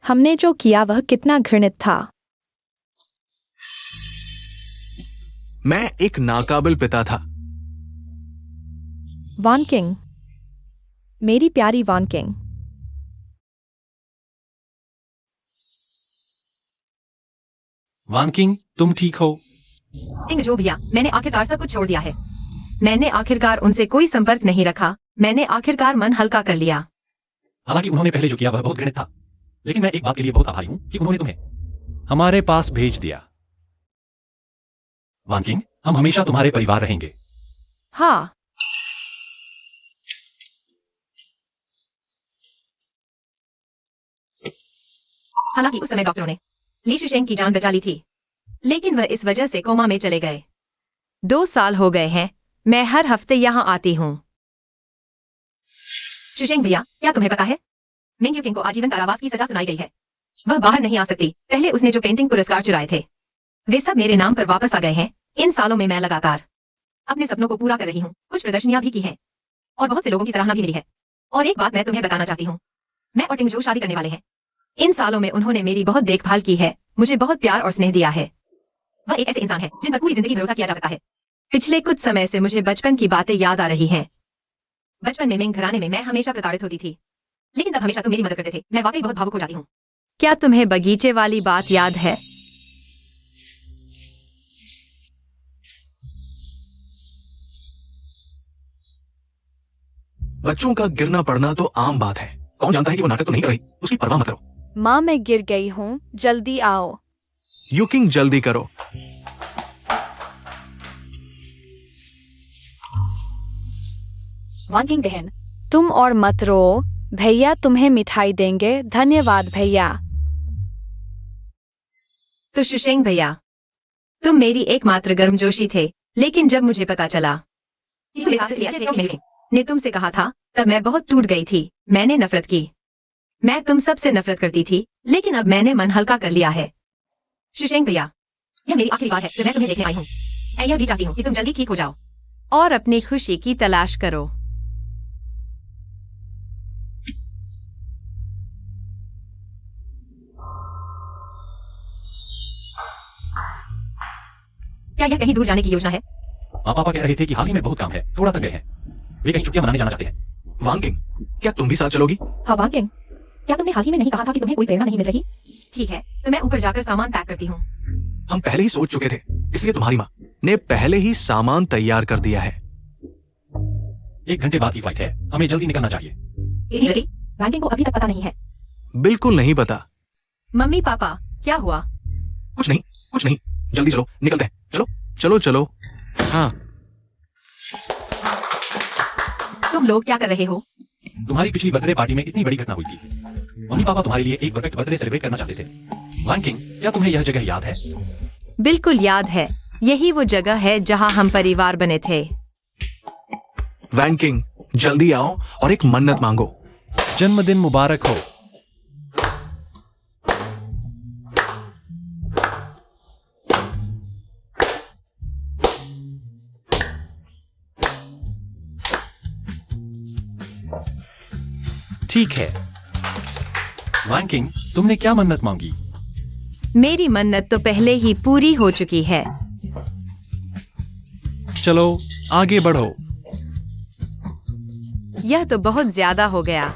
हमने जो किया वह कितना घृणित था। मैं एक नाकाबिल पिता था। वान किंग, मेरी प्यारी वान किंग, वान किंग, तुम ठीक हो? किंग जो भैया, मैंने आखिरकार सब कुछ छोड़ दिया है। मैंने आखिरकार उनसे कोई संपर्क नहीं रखा। मैंने आखिरकार मन हल्का कर लिया। हालांकि उन्होंने पहले जो किया वह बहुत घृणित था, लेकिन मैं एक बात के लिए बहुत आभारी हूं कि उन्होंने तुम्हें हमारे पास भेज दिया। वान किंग, हम हमेशा तुम्हारे परिवार रहेंगे। हाँ, हालांकि उस समय डॉक्टरों ने ली शुशेंग की जान बचा ली थी, लेकिन वह इस वजह से कोमा में चले गए। 2 साल हो गए हैं, मैं हर हफ्ते यहाँ आती हूँ। शुशेंग भैया, क्या तुम्हें पता है, मिंग युकिंग को आजीवन कारावास की सजा सुनाई गई है। वह बाहर नहीं आ सकती। पहले उसने जो पेंटिंग पुरस्कार चुराए थे, वे सब मेरे नाम पर वापस आ गए हैं। इन सालों में मैं लगातार अपने सपनों को पूरा कर रही हूँ। कुछ प्रदर्शनियां भी की हैं और बहुत से लोगों की सराहना भी मिली है। और एक बात मैं तुम्हें बताना चाहती हूँ, मैं और टिंगजो शादी करने वाले हैं। इन सालों में उन्होंने मेरी बहुत देखभाल की है, मुझे बहुत प्यार और स्नेह दिया है। वह एक ऐसे इंसान है जिन पर पूरी जिंदगी भरोसा किया जा सकता है। पिछले कुछ समय से मुझे बचपन की बातें याद आ रही हैं। बचपन में मिंग घराने में मैं हमेशा प्रताड़ित होती थी, लेकिन तब हमेशा तुम मेरी मदद करते थे। मैं वाकई बहुत भावुक हो जाती हूँ। क्या तुम्हें बगीचे वाली बात याद है? बच्चों का गिरना पड़ना तो आम बात है। कौन जानता है कि वो नाटक तो नहीं कर रही। उसकी परवाह मत करो। माँ, मैं गिर गई हूँ, जल्दी आओ। युकिंग, जल्दी करो। वान किंग बहन, तुम और मत रो। भैया तुम्हें मिठाई देंगे। धन्यवाद भैया। तो शुशेंग भैया, तुम मेरी एकमात्र गर्मजोशी थे, लेकिन जब मुझे पता चला कि तुम ऐसे अच्छे थे, ने तुमसे कहा था, तब मैं बहुत टूट गई थी। मैंने नफरत की। मैं तुम सबसे नफरत करती थी, लेकिन अब मैंने मन हल्का कर लिया है। शुशेंग भैया, यह मेरी आखिरी बार है जो मैं तुम्हें देखने आई हूँ। मैं यह भी चाहती हूँ कि तुम जल्दी ठीक हो जाओ और अपनी खुशी की तलाश करो। क्या यह कहीं दूर जाने की योजना है? माँ पापा कह रहे थे कि हाल ही में बहुत काम है, थोड़ा थक गए हैं। वे कहीं छुट्टियां मनाने जाना चाहते हैं। वान किंग, क्या तुम भी साथ चलोगी? हाँ वान किंग, क्या तुमने हाल ही में नहीं कहा था कि तुम्हें कोई प्रेरणा नहीं मिल रही? ठीक है, तो मैं ऊपर जाकर सामान पैक करती हूँ। हम पहले ही सोच चुके थे, इसलिए तुम्हारी माँ ने पहले ही सामान तैयार कर दिया है। 1 घंटे बाद की फ्लाइट है, हमें जल्दी निकलना चाहिए। इतनी जल्दी? वान किंग को अभी तक पता नहीं है। बिल्कुल नहीं पता। मम्मी पापा, क्या हुआ? कुछ नहीं, कुछ नहीं। जल्दी चलो, निकलते हैं। चलो चलो चलो। हाँ, तुम लोग क्या कर रहे हो? तुम्हारी पिछली बर्थडे पार्टी में इतनी बड़ी घटना हुई थी। मम्मी पापा तुम्हारे लिए एक परफेक्ट बर्थडे सेलिब्रेट करना चाहते थे। वान किंग, क्या तुम्हें यह जगह याद है? बिल्कुल याद है। यही वो जगह है जहाँ हम परिवार बने थे। वैन किंग, जल्दी आओ और एक मन्नत मांगो। जन्मदिन मुबारक हो। ठीक है। वान किंग, तुमने क्या मन्नत मांगी? मेरी मन्नत तो पहले ही पूरी हो चुकी है। चलो आगे बढ़ो। यह तो बहुत ज्यादा हो गया।